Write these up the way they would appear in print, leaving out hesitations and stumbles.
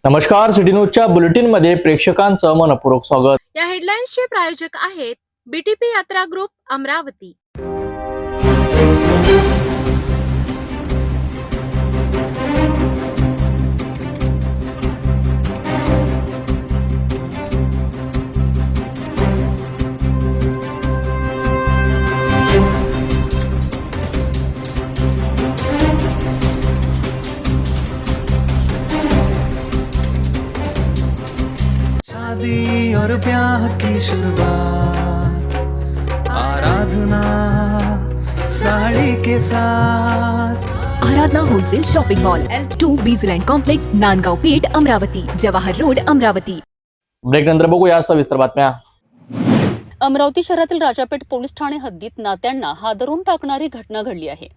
नमस्कार, सिटी न्यूजच्या बुलेटिन मध्ये प्रेक्षकांचं मनपूर्वक स्वागत। या हेडलाईन्सचे प्रायोजक आहेत बीटीपी यात्रा ग्रुप अमरावती। शादी और ब्याह की शुरुआत आराधना साड़ी के साथ। Aradhana wholesale shopping mall L2 Bijland complex Nandgaon Peth Amravati Jawahar road Amravati. Break नंतर बघूया सविस्तर बातम्या। अमरावती शहरातील राजापेठ पोलीस ठाणे हद्दीत नात्यांना हादरून टाकणारी घटना घडली आहे।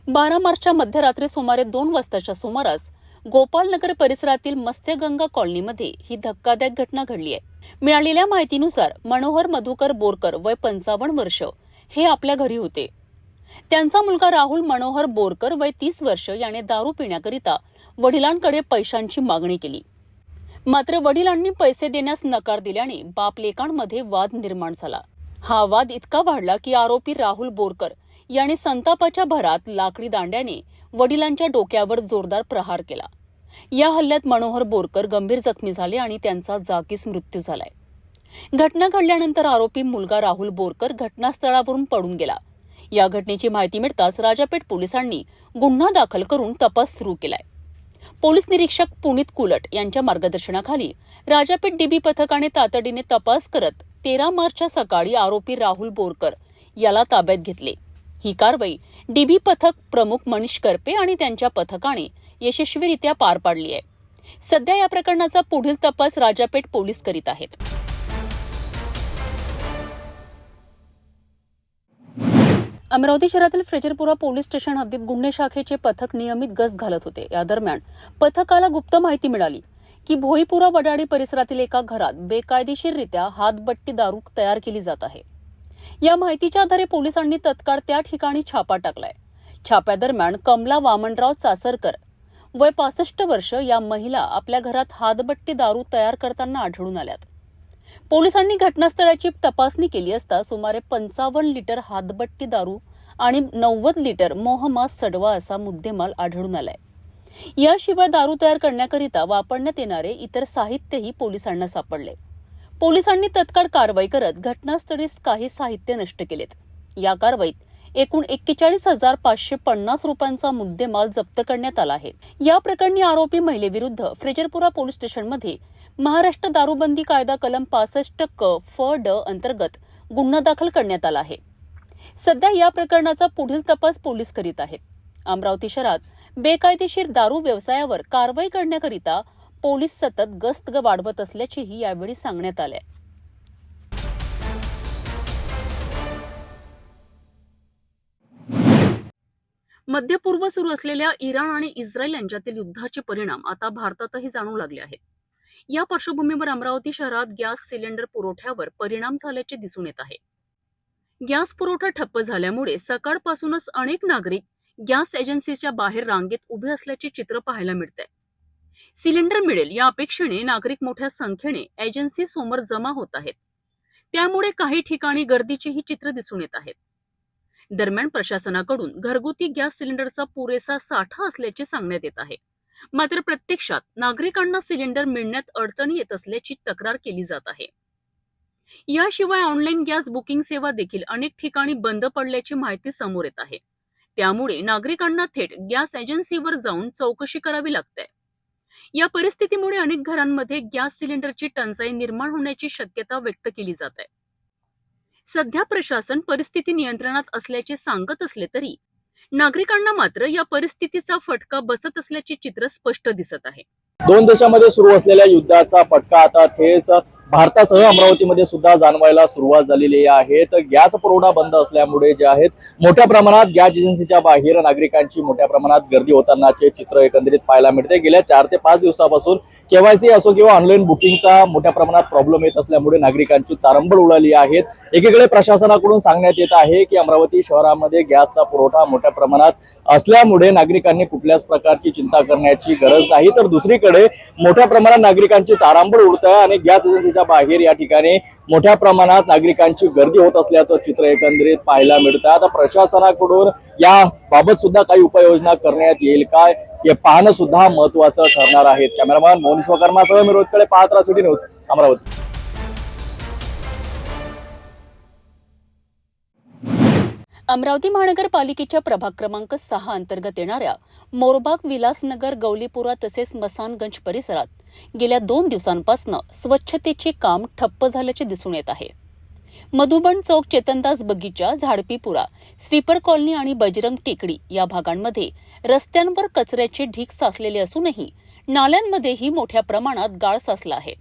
12 मार्चच्या मध्यरात्री सुमारे 2 वाजताच्या सुमारास गोपालनगर परिसरातील मत्स्यगंगा कॉलनीमध्ये ही धक्कादायक घटना घडली आहे। मिळालेल्या माहितीनुसार मनोहर मधुकर बोरकर वय 55 वर्ष हे आपल्या घरी होते। त्यांचा मुलगा राहुल मनोहर बोरकर वय 30 वर्ष याने दारू पिण्याकरिता वडिलांकडे पैशांची मागणी केली। मात्र वडिलांनी पैसे देण्यास नकार दिल्याने बाप लेकांमध्ये वाद निर्माण झाला। हा वाद इतका वाढला की आरोपी राहुल बोरकर याने संतापाच्या भरात लाकडी दांड्याने वडिलांच्या डोक्यावर जोरदार प्रहार केला। या हल्ल्यात मनोहर बोरकर गंभीर जखमी झाले आणि त्यांचा जागीच मृत्यू झालाय। घटना घडल्यानंतर आरोपी मुलगा राहुल बोरकर घटनास्थळावरून पळून गेला। या घटनेची माहिती मिळताच राजापेठ पोलिसांनी गुन्हा दाखल करून तपास सुरू केलाय। पोलीस निरीक्षक पुनीत कुलट यांच्या मार्गदर्शनाखाली राजापेठ डीबी पथकाने तातडीने तपास करत 13 मार्चच्या सकाळी आरोपी राहुल बोरकर याला ताब्यात घेतले। ही कारवाई डीबी पथक प्रमुख मनीष करपे आणि त्यांच्या पथकाने यशस्वीरित्या पार पाडली आहे। सध्या या प्रकरणाचा पुढील तपास राजापेठ पोलीस करीत आहेत। अमरावती शहरातील फ्रेजरपुरा पोलीस स्टेशन हद्दीत गुन्हे शाखेचे पथक नियमित गस्त घालत होते। या दरम्यान पथकाला गुप्त माहिती मिळाली की भोईपुरा वडाळी परिसरातील एका घरात बेकायदेशीररित्या हातबट्टी दारू तयार केली जात आहे। या माहितीच्या आधारे पोलिसांनी तत्काळ त्या ठिकाणी छापा टाकलाय। छाप्यादरम्यान कमला वामनराव चासरकर वय 65 वर्ष या महिला आपल्या घरात हातबट्टी दारू तयार करताना आढळून आल्यात। पोलिसांनी घटनास्थळाची तपासणी केली असता सुमारे 55 लिटर हातबट्टी दारू आणि 90 लिटर मोहमास सडवा असा मुद्देमाल आढळून आलाय। याशिवाय दारू तयार करण्याकरिता वापरण्यात येणारे इतर साहित्यही पोलिसांना सापडले। पोलिसांनी तत्काळ कारवाई करत घटनास्थळीच काही साहित्य नष्ट केलेत। या कारवाईत एकूण 41,550 रुपयांचा मुद्देमाल जप्त करण्यात आला आहे। या प्रकरणी आरोपी महिलेविरुद्ध फ्रेजरपुरा पोलीस स्टेशनमध्ये महाराष्ट्र दारूबंदी कायदा कलम 65 क फ ड अंतर्गत गुन्हा दाखल करण्यात आला आहे। सध्या या प्रकरणाचा पुढील तपास पोलीस करीत आहेत। अमरावती शहरात बेकायदेशीर दारू व्यवसायावर कारवाई करण्याकरिता पोलीस सतत गस्त वाढवत असल्याचेही यावेळी सांगण्यात आले। मध्यपूर्व सुरू असलेल्या इराण आणि इस्रायल यांच्यातील युद्धाचे परिणाम आता भारतातही जाणू लागले आहेत। या पार्श्वभूमीवर अमरावती शहरात गॅस सिलेंडर पुरवठ्यावर परिणाम झाल्याचे दिसून येत आहे। गॅस पुरवठा ठप्प झाल्यामुळे सकाळपासूनच अनेक नागरिक गॅस एजन्सीच्या बाहेर रांगेत उभे असल्याचे चित्र पाहायला मिळते। सिलेंडर मिळेल या अपेक्षेने नागरिक मोठ्या संख्येने एजन्सी समोर जमा होत आहेत। त्यामुळे काही ठिकाणी गर्दीचेही चित्र दिसून येत आहेत। दरम्यान प्रशासनाकडून घरगुती गॅस सिलेंडरचा पुरेसा साठा असल्याचे सांगण्यात येत आहे। मात्र प्रत्यक्षात नागरिकांना सिलेंडर मिळण्यात अडचणी येत असल्याची तक्रार केली जात आहे। याशिवाय ऑनलाईन गॅस बुकिंग सेवा देखील अनेक ठिकाणी बंद पडल्याची माहिती समोर येत आहे। त्यामुळे नागरिकांना थेट गॅस एजन्सीवर जाऊन चौकशी करावी लागते। या परिस्थितीमुळे अनेक घरांमध्ये गॅस सिलेंडरची टंचाई निर्माण होण्याची शक्यता व्यक्त केली जात आहे। सध्या प्रशासन परिस्थिती नियंत्रणात असल्याचे सांगत असले तरी नागरिकांना मात्र या परिस्थितीचा फटका बसत असल्याचे चित्र स्पष्ट दिसत आहे। दोन देशांमध्ये सुरू असलेल्या युद्धाचा फटका आता थेट भारतासह अमरावतीमध्ये सुद्धा जाणवायला सुरुवात झालेली आहे. तर गॅस पुरवठा बंद असल्यामुळे जे आहेत मोठ्या प्रमाणात गॅस एजन्सीच्या बाहेर नागरिकांची मोठ्या प्रमाणात गर्दी होतानाचे चित्र एकंदरीत पाहायला मिळते. गेल्या 4 ते 5 दिवसापासून केवायसी असो किंवा ऑनलाईन बुकिंगचा मोठ्या प्रमाणात प्रॉब्लेम येत असल्यामुळे नागरिकांची तारंबळ उडाली आहे. एकीकडे प्रशासनाकडून सांगण्यात येत आहे की अमरावती शहरामध्ये गॅसचा पुरवठा मोठ्या प्रमाणात असल्यामुळे नागरिकांनी कुठल्याच प्रकारची चिंता करण्याची गरज नाही. तर दुसरीकडे मोठ्या प्रमाणात नागरिकांची तारंबळ उडत आहे आणि गॅस एजन्सीच्या बाहेर या ठिकाणी मोठ्या प्रमाणात नागरिकांची गर्दी होत असल्याचं चित्र एकंदरीत पाहायला मिळतं. आता प्रशासनाकडून या बाबत सुद्धा काही उपाययोजना करण्यात येईल का हे पाहणं सुद्धा महत्वाचं ठरणार आहे. कॅमेरामॅन मोहन विश्वकर्मासह मी रोहितकडे पाहत राहा सिटी न्यूज अमरावती. अमरावती महानगरपालिकेच्या प्रभाग क्रमांक 6 अंतर्गत येणाऱ्या मोरबाग, विलासनगर, गौलीपुरा तसेच मसानगंज परिसरात गेल्या 2 दिवसांपासून स्वच्छतेचे काम ठप्प झाल्याचे दिसून येत आहे. मधुबन चौक, चेतनदास बगीचा, झाडपीपुरा, स्वीपर कॉलनी आणि बजरंग टेकडी या भागांमध्ये रस्त्यांवर कचऱ्याचे ढीग साचलेले असूनही नाल्यांमध्येही मोठ्या प्रमाणात गाळ साचला आहे.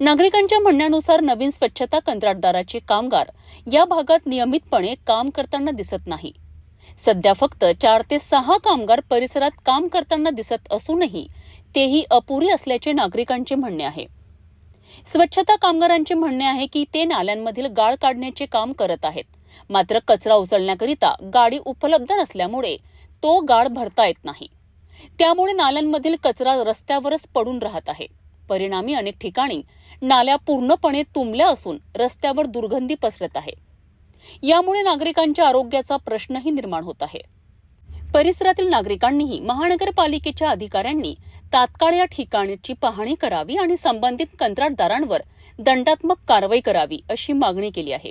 नागरिकांच्या म्हणण्यानुसार नवीन स्वच्छता कंत्राटदाराचे कामगार या भागात नियमितपणे काम करताना दिसत नाही. सध्या फक्त 4 ते 6 कामगार परिसरात काम करताना दिसत असूनही तेही अपुरी असल्याचे नागरिकांचे म्हणणे आहे. स्वच्छता कामगारांचे म्हणणे आहे की ते नाल्यांमधील गाळ काढण्याचे काम करत आहेत, मात्र कचरा उचलण्याकरिता गाडी उपलब्ध नसल्यामुळे तो गाळ भरता येत नाही. त्यामुळे नाल्यांमधील कचरा रस्त्यावरच पडून राहत आहे. परिणामी अनेक ठिकाणी नाल्या पूर्णपणे तुंबल्या असून रस्त्यावर दुर्गंधी पसरत आहे. यामुळे नागरिकांच्या आरोग्याचा प्रश्नही निर्माण होत आहे. परिसरातील नागरिकांनीही महानगरपालिकेच्या अधिकाऱ्यांनी तात्काळ या ठिकाणची पाहणी करावी आणि संबंधित कंत्राटदारांवर दंडात्मक कारवाई करावी अशी मागणी केली आहे.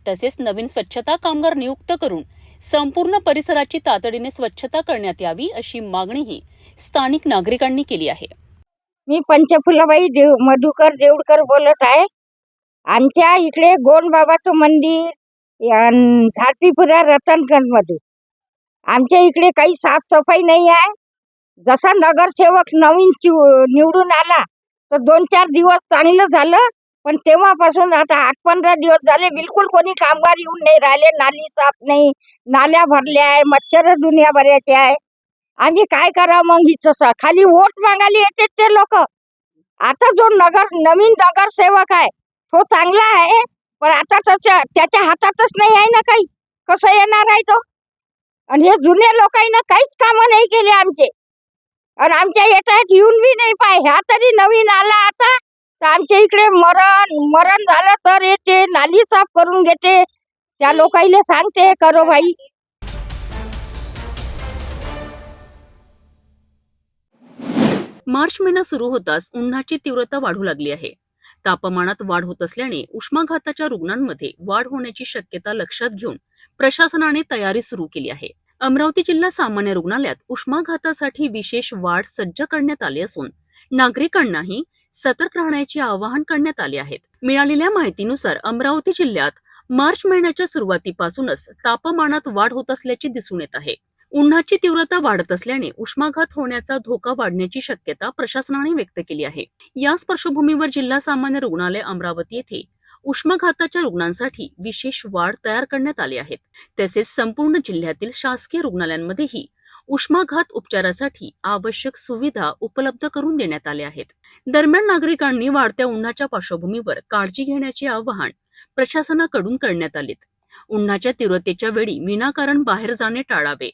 तसेच नवीन स्वच्छता कामगार नियुक्त करून संपूर्ण परिसराची तातडीने स्वच्छता करण्यात यावी अशी मागणीही स्थानिक नागरिकांनी केली आहे. मी पंचफुलाबाई मधुकर देवडकर बोलत आहे. आमच्या इकडे गोंडबाबाचं मंदिर, झाडपीपुरा, रतनगंजमध्ये आमच्या इकडे काही साफसफाई नाही आहे. जसा नगरसेवक नवीन निवडून आला तर 2-4 दिवस चांगलं झालं, पण तेव्हापासून आता 8-15 दिवस झाले बिलकुल कोणी कामगार येऊन नाही राहिले. नाली साफ नाही, नाल्या भरल्या आहे, मच्छर दुनिया भरायचे आहे. आम्ही काय करावं मग? हिचं खाली वोट मागायला येते ते लोक. आता जो नवीन नगरसेवक आहे तो चांगला आहे, पण आता त्याच्या हातातच नाही आहे ना काही. कसं येणार आहे तो? आणि हे जुने लोकांना काहीच कामं नाही केले आमचे, आणि आमच्या येतात येऊन बी नाही पाय. ह्या तरी नवीन आला आता, तर आमच्या इकडे मरण झालं तर येते, नाली साफ करून घेते. त्या लोकांना सांगते करो भाई. मार्च महिना सुरू होताच उन्हाची तीव्रता वाढू लागली आहे. तापमानात वाढ होत असल्याने उष्माघाताच्या रुग्णांमध्ये वाढ होण्याची शक्यता लक्षात घेऊन प्रशासनाने तयारी सुरू केली आहे. अमरावती जिल्हा सामान्य रुग्णालयात उष्माघातासाठी विशेष वार्ड सज्ज करण्यात आले असून नागरिकांनाही सतर्क राहण्याचे आवाहन करण्यात आले आहे. मिळालेल्या माहितीनुसार अमरावती जिल्ह्यात मार्च महिन्याच्या सुरुवातीपासूनच तापमानात वाढ होत असल्याचे दिसून येत आहे. उन्हाची तीव्रता वाढत असल्याने उष्माघात होण्याचा धोका वाढण्याची शक्यता प्रशासनाने व्यक्त केली आहे. याच पार्श्वभूमीवर जिल्हा सामान्य रुग्णालय अमरावती येथे उष्माघाताच्या रुग्णांसाठी विशेष वार्ड तयार करण्यात आले आहेत. तसेच संपूर्ण जिल्ह्यातील शासकीय रुग्णालयांमध्येही उष्माघात उपचारासाठी आवश्यक सुविधा उपलब्ध करून देण्यात आल्या आहेत. दरम्यान नागरिकांनी वाढत्या उन्हाच्या पार्श्वभूमीवर काळजी घेण्याचे आवाहन प्रशासनाकडून करण्यात आले. उन्हाच्या तीव्रतेच्या वेळी विनाकारण बाहेर जाणे टाळावे,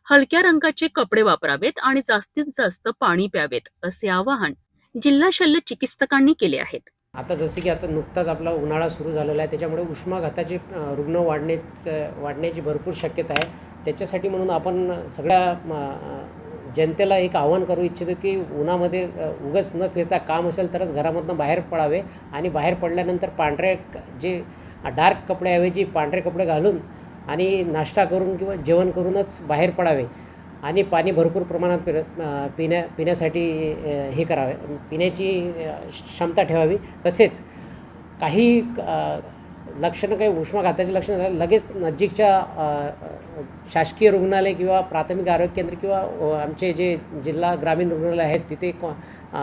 हलक्या रंगाचे कपडे वापरावेत आणि जास्तीत जास्त पाणी प्यावेत असे आवाहन जिल्हा शल्य चिकित्सकांनी केले आहेत. आता जसे की आता नुकताच आपला उन्हाळा सुरू झालेला आहे, त्याच्यामुळे उष्माघाताचे रुग्ण वाढण्याची भरपूर शक्यता आहे. त्याच्यासाठी म्हणून आपण सगळ्या जनतेला एक आवाहन करू इच्छितो की उन्हामध्ये उगाच न फिरता काम असेल तरच घरामधून बाहेर पडावे, आणि बाहेर पडल्यानंतर पांढरे जे डार्क कपड्याऐवजी पांढरे कपडे घालून आणि नाश्ता करून किंवा जेवण करूनच बाहेर पडावे, आणि पाणी भरपूर प्रमाणात पिण्यासाठी हे करावे, पिण्याची क्षमता ठेवावी. तसेच काही लक्षणं, काही उष्माघाताची लक्षणं झाली लगेच नजीकच्या शासकीय रुग्णालय किंवा प्राथमिक आरोग्य केंद्र किंवा आमचे जे जिल्हा ग्रामीण रुग्णालय आहेत तिथे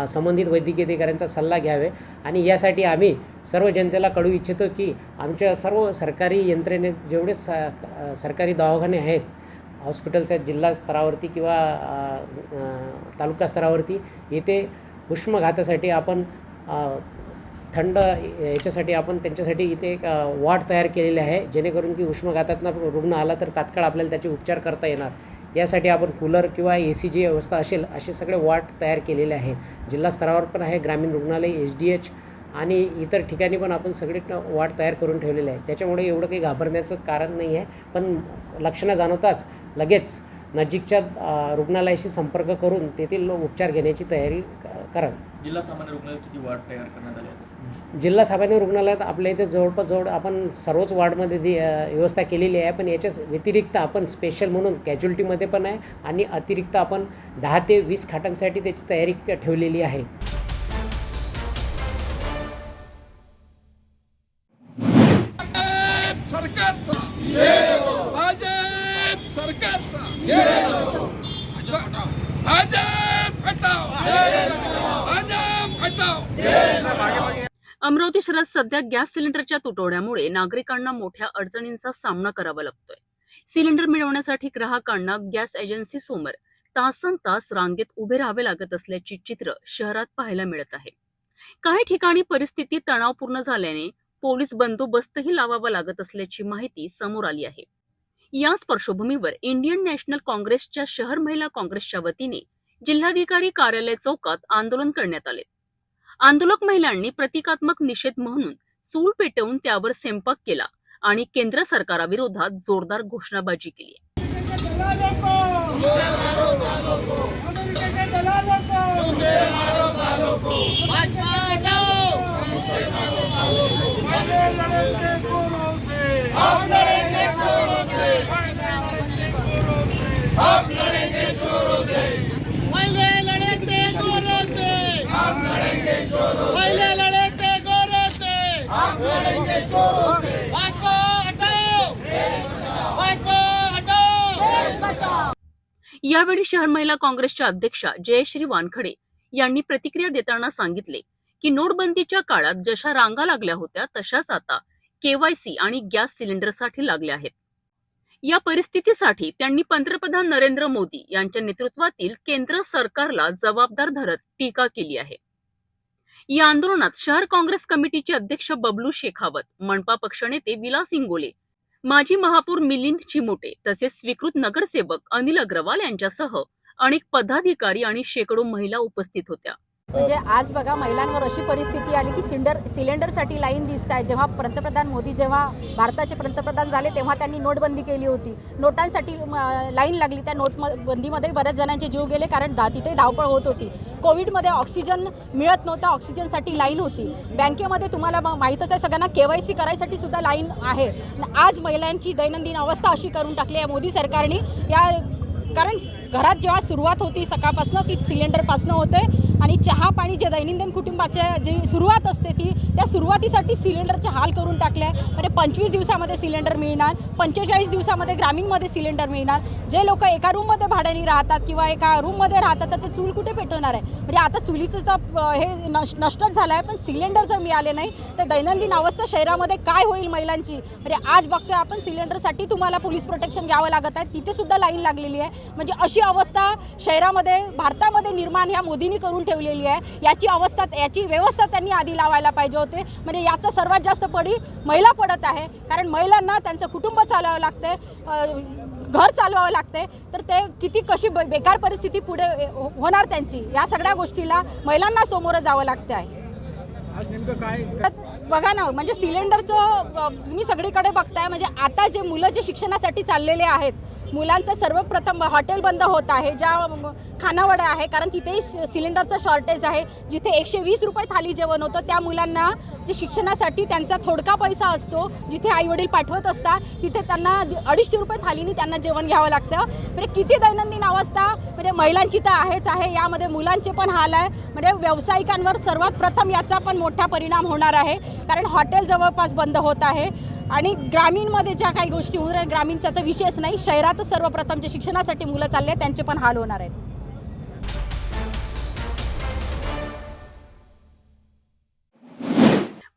संबंधित वैद्यकीय अधिकाऱ्यांचा सल्ला घ्यावे आणि यासाठी आम्ही सर्व जनतेला कळवू इच्छितो की आमच्या सर्व सरकारी यंत्रणेत जेवढे सरकारी दवाखाने आहेत, हॉस्पिटल्स आहेत जिल्हा स्तरावरती किंवा तालुका स्तरावरती, येथे उष्माघातासाठी आपण थंड याच्यासाठी आपण त्यांच्यासाठी इथे एक वॉर्ड तयार केलेले आहे, जेणेकरून की उष्माघातातनं रुग्ण आला तर तात्काळ आपल्याला त्याचे उपचार करता येणार. यासाठी आपण कूलर किंवा AC जी व्यवस्था असेल असे सगळे वॉर्ड तयार केलेले आहे. जिल्हा स्तरावर पण आहे, ग्रामीण रुग्णालय, SDH आणि इतर ठिकाणी पण आपण सगळे वॉर्ड तयार करून ठेवलेले आहे. त्याच्यामुळे एवढं काही घाबरण्याचं कारण नाही आहे. पण लक्षणं जाणवताच लगेच नजीकच्या रुग्णालयाशी संपर्क करून तेथील उपचार घेण्याची तयारी करावी. जिल्हा सामान्य रुग्णालयात किती वॉर्ड तयार करण्यात आले आहेत? जिल्हा सामान्य रुग्णालयात आपल्या इथे जवळ आपण सर्वच वॉर्डमध्ये व्यवस्था केलेली आहे. पण याच्या व्यतिरिक्त आपण स्पेशल म्हणून कॅज्युअल्टीमध्ये पण आहे आणि अतिरिक्त आपण 10 ते 20 खाटांसाठी त्याची तयारी ठेवलेली आहे. अमरावती शहरात सध्या गॅस सिलेंडरच्या तुटवड्यामुळे नागरिकांना मोठ्या अडचणींचा सामना करावा लागतोय. सिलेंडर मिळवण्यासाठी ग्राहकांना गॅस एजन्सी समोर तासनतास रांगेत उभे राहावे लागत असल्याची चित्र शहरात पाहायला मिळत आहे. काही ठिकाणी परिस्थिती तणावपूर्ण झाल्याने पोलीस बंदोबस्तही लावावा लागत असल्याची माहिती समोर आली आहे. याच पार्श्वभूमीवर इंडियन नॅशनल काँग्रेसच्या शहर महिला काँग्रेसच्या वतीने जिल्हाधिकारी कार्यालय चौकात आंदोलन करण्यात आले. आंदोलक महिलांनी प्रतिकात्मक निषेध म्हणून चूल पेटवून त्यावर स्वयंपाक केला आणि केंद्र सरकाराविरोधात जोरदार घोषणाबाजी केली. यावेळी शहर महिला काँग्रेसच्या अध्यक्षा जयश्री वानखडे यांनी प्रतिक्रिया देताना सांगितले की नोटबंदीच्या काळात जशा रांगा लागल्या होत्या तशाच आता KYC आणि गॅस सिलेंडरसाठी लागल्या आहेत. या परिस्थितीसाठी त्यांनी पंतप्रधान नरेंद्र मोदी यांच्या नेतृत्वातील केंद्र सरकारला जबाबदार धरत टीका केली आहे. या आंदोलनात शहर काँग्रेस कमिटीचे अध्यक्ष बबलू शेखावत, मनपा पक्षनेते विलास इंगोले, माजी महापौर मिलिंद चिमोटे तसेच स्वीकृत नगरसेवक अनिल अग्रवाल यांच्यासह अनेक पदाधिकारी आणि शेकडो महिला उपस्थित होत्या. म्हणजे आज बघा महिलांवर अशी परिस्थिती आली की सिलेंडरसाठी लाईन दिसत आहे. जेव्हा पंतप्रधान मोदी जेव्हा भारताचे पंतप्रधान झाले तेव्हा त्यांनी नोटबंदी केली होती. नोटांसाठी लाईन लागली. त्या नोटबंदीमध्ये बऱ्याच जणांचे जीव गेले कारण तिथे धावपळ होत होती. कोविडमध्ये ऑक्सिजन मिळत नव्हता, ऑक्सिजनसाठी लाईन होती. बँकेमध्ये तुम्हाला माहीतच आहे सगळ्यांना KYC करायसाठी सुद्धा लाईन आहे. आज महिलांची दैनंदिन अवस्था अशी करून टाकली आहे मोदी सरकारने. कारण घरात जेव्हा सुरुवात होती सकाळपासून ती सिलेंडरपासून होते आणि चहा पाणी जे दैनंदिन कुटुंबाच्या जी सुरुवात असते त्या सुरुवातीसाठी सिलेंडरचे हाल करून टाकले. म्हणजे 25 दिवसामध्ये सिलेंडर मिळणार, 45 दिवसामध्ये ग्रामीणमध्ये सिलेंडर मिळणार. जे लोक एका रूममध्ये भाड्याने राहतात किंवा एका रूममध्ये राहतात तर ते चूल कुठे पेटवणार आहे. म्हणजे आता चुलीचं तर हे नष्टच झालं आहे. पण सिलेंडर जर मिळाले नाही तर दैनंदिन अवस्था शहरामध्ये काय होईल महिलांची. म्हणजे आज बघतोय आपण सिलेंडरसाठी तुम्हाला पोलीस प्रोटेक्शन घ्यावं लागत आहे, तिथे सुद्धा लाईन लागलेली आहे. म्हणजे अशी अवस्था शहरामध्ये भारतामध्ये निर्माण ह्या मोदींनी करून ठेवलेली आहे. याची व्यवस्था त्यांनी आधी लावायला पाहिजे होते. म्हणजे याचा सर्वात जास्त पडी महिला पडत आहे. कारण महिलांना त्यांचं कुटुंब चालवावं लागते, घर चालवावं लागते. तर ते कशी बेकार परिस्थिती पुढे होणार त्यांची. या सगळ्या गोष्टीला महिलांना समोर जावं लागते आहे. बघा ना, म्हणजे सिलेंडरचं तुम्ही सगळीकडे बघताय. म्हणजे आता जे मुलं जे शिक्षणासाठी चाललेले आहेत मुलांचं सर्वप्रथम हॉटेल बंद होत आहे, ज्या खानावड्या आहे कारण तिथेही सिलेंडरचं शॉर्टेज आहे. जिथे 120 रुपये थाली जेवण होतं त्या मुलांना जे शिक्षणासाठी त्यांचा थोडका पैसा असतो, जिथे आईवडील पाठवत असतात तिथे त्यांना 250 रुपये थालीने त्यांना जेवण घ्यावं लागतं. म्हणजे किती दैनंदिन अवस्था म्हणजे महिलांची तर आहेच आहे, यामध्ये मुलांचे पण हाल आहे. म्हणजे व्यावसायिकांवर सर्वात प्रथम याचा पण मोठा परिणाम होणार आहे कारण हॉटेल जवळपास बंद होत आहे. आणि ग्रामीणमध्ये ज्या काही गोष्टी होणार आहे, ग्रामीणचा तर विषयच नाही, शहरातच सर्वप्रथम जे शिक्षणासाठी मुलं चालले त्यांचे पण हाल होणार आहेत.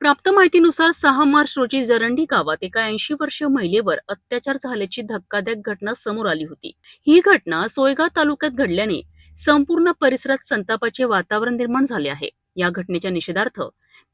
प्राप्त माहितीनुसार 6 मार्च रोजी जरंडी गावात एका 80 वर्षीय महिलेवर अत्याचार झाल्याची धक्कादायक घटना समोर आली होती. ही घटना सोयगाव तालुक्यात घडल्याने संपूर्ण परिसरात संतापाचे वातावरण निर्माण झाले आहे. या घटनेच्या निषेधार्थ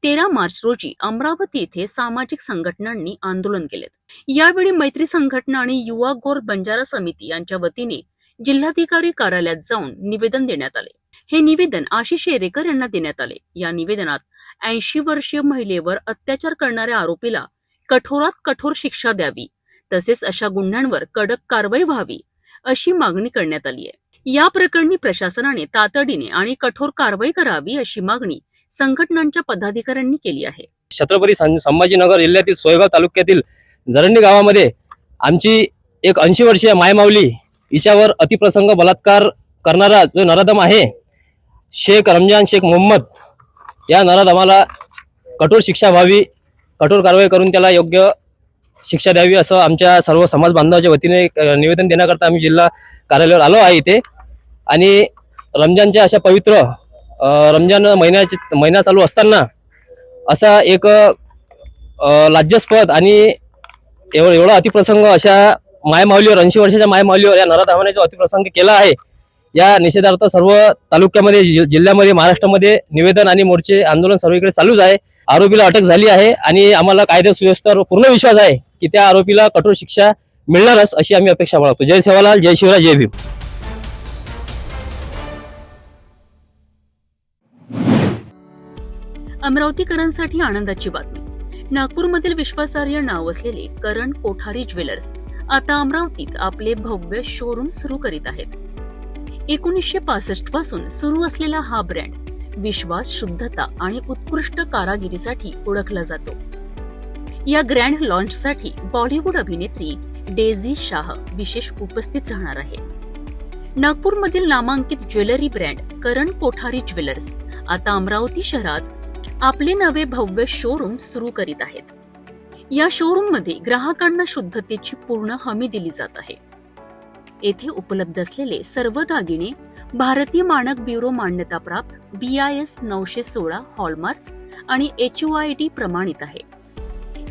13 मार्च रोजी अमरावती येथे सामाजिक संघटनांनी आंदोलन केले. यावेळी मैत्री संघटना आणि युवा गोर बंजारा समिती यांच्या वतीने जिल्हाधिकारी कार्यालयात जाऊन निवेदन देण्यात आले. हे निवेदन आशिष शेरेकर यांना देण्यात आले. या निवेदनात 80 वर्षीय महिलेवर अत्याचार करणाऱ्या आरोपीला कठोरात कठोर शिक्षा द्यावी, तसेच अशा गुन्ह्यांवर कडक कारवाई व्हावी अशी मागणी करण्यात आली आहे. या प्रकरणी प्रशासनाने तातडीने आणि कठोर कारवाई करावी अशी मागणी संघटनांच्या पदाधिकाऱ्यांनी केली आहे. छत्रपती संभाजीनगर जिल्ह्यातील सोयगाव तालुक्यातील जरंडी गावामध्ये आमची एक 80 वर्षीय मायमाऊली हिच्यावर अतिप्रसंग बलात्कार करणारा जो नराधम आहे शेख रमजान शेख मोहम्मद, या नराधमाला कठोर शिक्षा व्हावी, कठोर कारवाई करून त्याला योग्य शिक्षा द्यावी असं आमच्या सर्व समाज बांधवाच्या वतीने निवेदन देण्याकरता आम्ही जिल्हा कार्यालयावर आलो आहे इथे. आणि रमजानच्या अशा पवित्र रमजान महिना चालू असताना असा एक लाज्यास्पद आणि एवढा अतिप्रसंग अशा मायमाऊलीवर 80 वर्षाच्या मायमाऊलीवर या नराधमाने जो अतिप्रसंग केला आहे, या निषेधार्थ सर्व तालुक्यामध्ये जिल्ह्यामध्ये महाराष्ट्रामध्ये निवेदन आणि मोर्चे आंदोलन सर्वीकडे चालूच आहे. आरोपीला अटक झाली आहे आणि आम्हाला कायदे सुव्यवस्थेवर पूर्ण विश्वास आहे की त्या आरोपीला कठोर शिक्षा मिळणारच अशी आम्ही अपेक्षा बाळगतो. जय सेवालाल, जय शिवराय, जय भीम. अमरावतीकरांसाठी आनंदाची बातमी. नागपूरमधील विश्वासार्ह नाव असलेले करण कोठारी ज्वेलर्स आता अमरावतीत आपले भव्य शोरूम सुरू करीत आहेत. 1965 पासून सुरू असलेला हा ब्रँड विश्वास, शुद्धता आणि उत्कृष्ट कारागिरीसाठी ओळखला जातो. या ग्रँड लॉन्चसाठी बॉलिवूड अभिनेत्री डेझी शाह विशेष उपस्थित राहणार आहे. नागपूरमधील नामांकित ज्वेलरी ब्रँड करण कोठारी ज्वेलर्स आता अमरावती शहरात आपले नवे भव्य शोरूम सुरू करीत आहेत. या शोरूममध्ये ग्राहकांना शुद्धतेची पूर्ण हमी दिली जात आहे. येथे उपलब्ध असलेले सर्व दागिने भारतीय मानक ब्युरो मान्यताप्राप्त BIS 916 हॉलमार्क आणि HUID प्रमाणित आहे.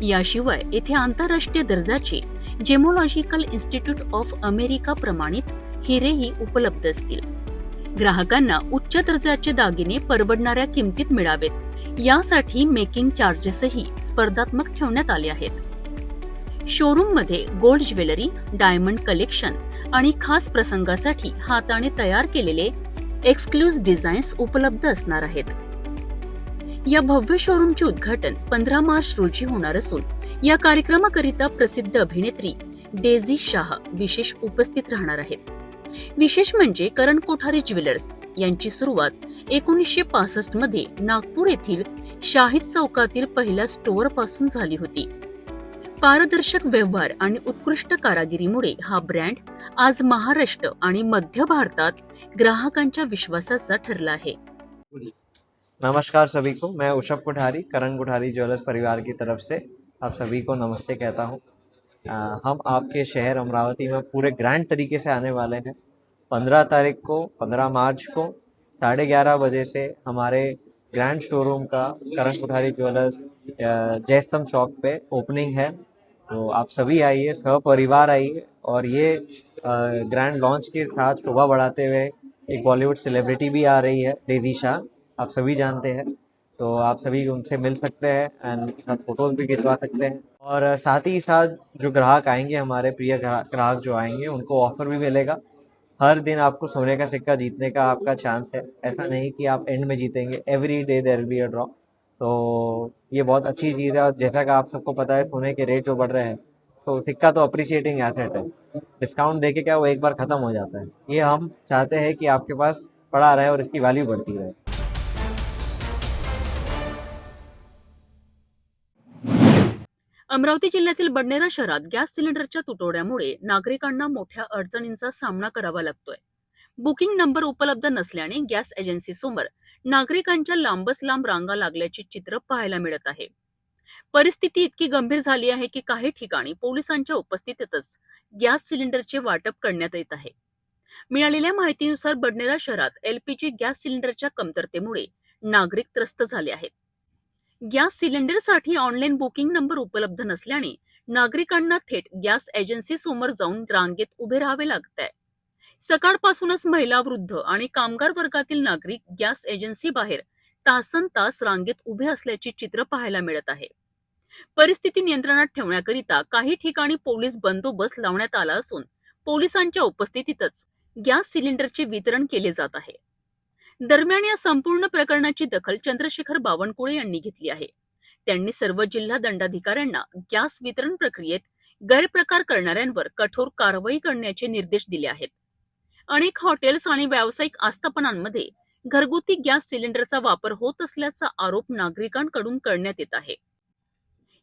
याशिवाय येथे आंतरराष्ट्रीय दर्जाचे जेमोलॉजिकल इन्स्टिट्यूट ऑफ अमेरिका प्रमाणित हिरेही उपलब्ध असतील. ग्राहकांना उच्च दर्जाचे दागिने परवडणाऱ्या किमतीत मिळावेत यासाठी मेकिंग चार्जेसही स्पर्धात्मक ठेवण्यात आले आहेत. शोरूम मध्ये गोल्ड ज्वेलरी, डायमंड कलेक्शन आणि खास प्रसंगासाठी हाताने तयार केलेले एक्सक्लुझिव्ह डिझाईन्स उपलब्ध असणार आहेत. या भव्य शोरूमचे उद्घाटन 15 मार्च रोजी होणार असून या कार्यक्रमाकरिता प्रसिद्ध अभिनेत्री डेझी शाह विशेष उपस्थित राहणार आहेत. विशेष म्हणजे करण कोठारी ज्वेलर्स यांची सुरुवात 1965 मध्ये नागपूर येथील शाहीद चौकातील पहिल्या स्टोअर पासून झाली होती. पारदर्शक व्यवहार आणि उत्कृष्ट कारागिरीमुळे हा ब्रँड आज महाराष्ट्र आणि मध्य भारतात ग्राहकांच्या विश्वासाचा ठरला आहे. नमस्कार सभी को, मैं उषभ कोठारी करण कोठारी ज्वेलर्स परिवार की तरफ से आप सभी को नमस्ते कहता हूँ. हम आपके शहर अमरावती में पूरे ग्रैंड तरीके से आने वाले हैं. 15 मार्च को 11:30 बजे से हमारे ग्रैंड शोरूम का करण कोठारी ज्वेलर्स जयस्तंभ चौक पे ओपनिंग है. तो आप सभी आइए, सपरिवार आइए. और ये ग्रैंड लॉन्च के साथ शोभा बढ़ाते हुए एक बॉलीवुड सेलिब्रिटी भी आ रही है, डेज़ी शाह, आप सभी जानते हैं. तो आप सभी उनसे मिल सकते हैं एंड उनके साथ फोटोज भी खिंचवा सकते हैं. और साथ ही साथ जो ग्राहक आएंगे, हमारे प्रिय ग्राहक जो आएंगे, उनको ऑफर भी मिलेगा. हर दिन आपको सोने का सिक्का जीतने का आपका चांस है. ऐसा नहीं कि आप एंड में जीतेंगे, every day there will be a draw. तो ये बहुत अच्छी चीज़ है. और जैसा कि आप सबको पता है, सोने के रेट जो बढ़ रहे हैं, तो सिक्का तो अप्रिशिएटिंग एसेट है. डिस्काउंट देके क्या वो एक बार ख़त्म हो जाता है. ये हम चाहते हैं कि आपके पास पड़ा रहे और इसकी वैल्यू बढ़ती रहे. अमरावती जिल्ह्यातील बडनेरा शहरात गॅस सिलेंडरच्या तुटवड्यामुळे नागरिकांना मोठ्या अडचणींचा सामना करावा लागतोय. बुकिंग नंबर उपलब्ध नसल्याने गॅस एजन्सीसमोर नागरिकांच्या लांबच लांब रांगा लागल्याची चित्र पाहायला मिळत आहे. परिस्थिती इतकी गंभीर झाली आहे की काही ठिकाणी पोलिसांच्या उपस्थितीतच गॅस सिलेंडरचे वाटप करण्यात येत आहे. मिळालेल्या माहितीनुसार बडनेरा शहरात LPG गॅस सिलेंडरच्या कमतरतेमुळे नागरिक त्रस्त झाले आहेत. गॅस सिलेंडरसाठी ऑनलाईन बुकिंग नंबर उपलब्ध नसल्याने नागरिकांना थेट गॅस एजन्सी समोर जाऊन रांगेत उभे राहावे लागत आहे. सकाळपासूनच महिला, वृद्ध आणि कामगार वर्गातील नागरिक गॅस एजन्सी बाहेर तासनतास रांगेत उभे असल्याचे चित्र पाहायला मिळत आहे. परिस्थिती नियंत्रणात ठेवण्याकरिता काही ठिकाणी पोलीस बंदोबस्त लावण्यात आला असून पोलिसांच्या उपस्थितीतच गॅस सिलेंडरचे वितरण केले जात आहे. दरम्यान या संपूर्ण प्रकरणाची दखल चंद्रशेखर बावनकुळे यांनी घेतली आहे. त्यांनी सर्व जिल्हा दंडाधिकाऱ्यांना गॅस वितरण प्रक्रियेत गैरप्रकार करणाऱ्यांवर कठोर कारवाई करण्याचे निर्देश दिले आहेत. अनेक हॉटेल्स आणि व्यावसायिक आस्थापनांमध्ये घरगुती गॅस सिलेंडरचा वापर होत असल्याचा आरोप नागरिकांकडून करण्यात येत आहे.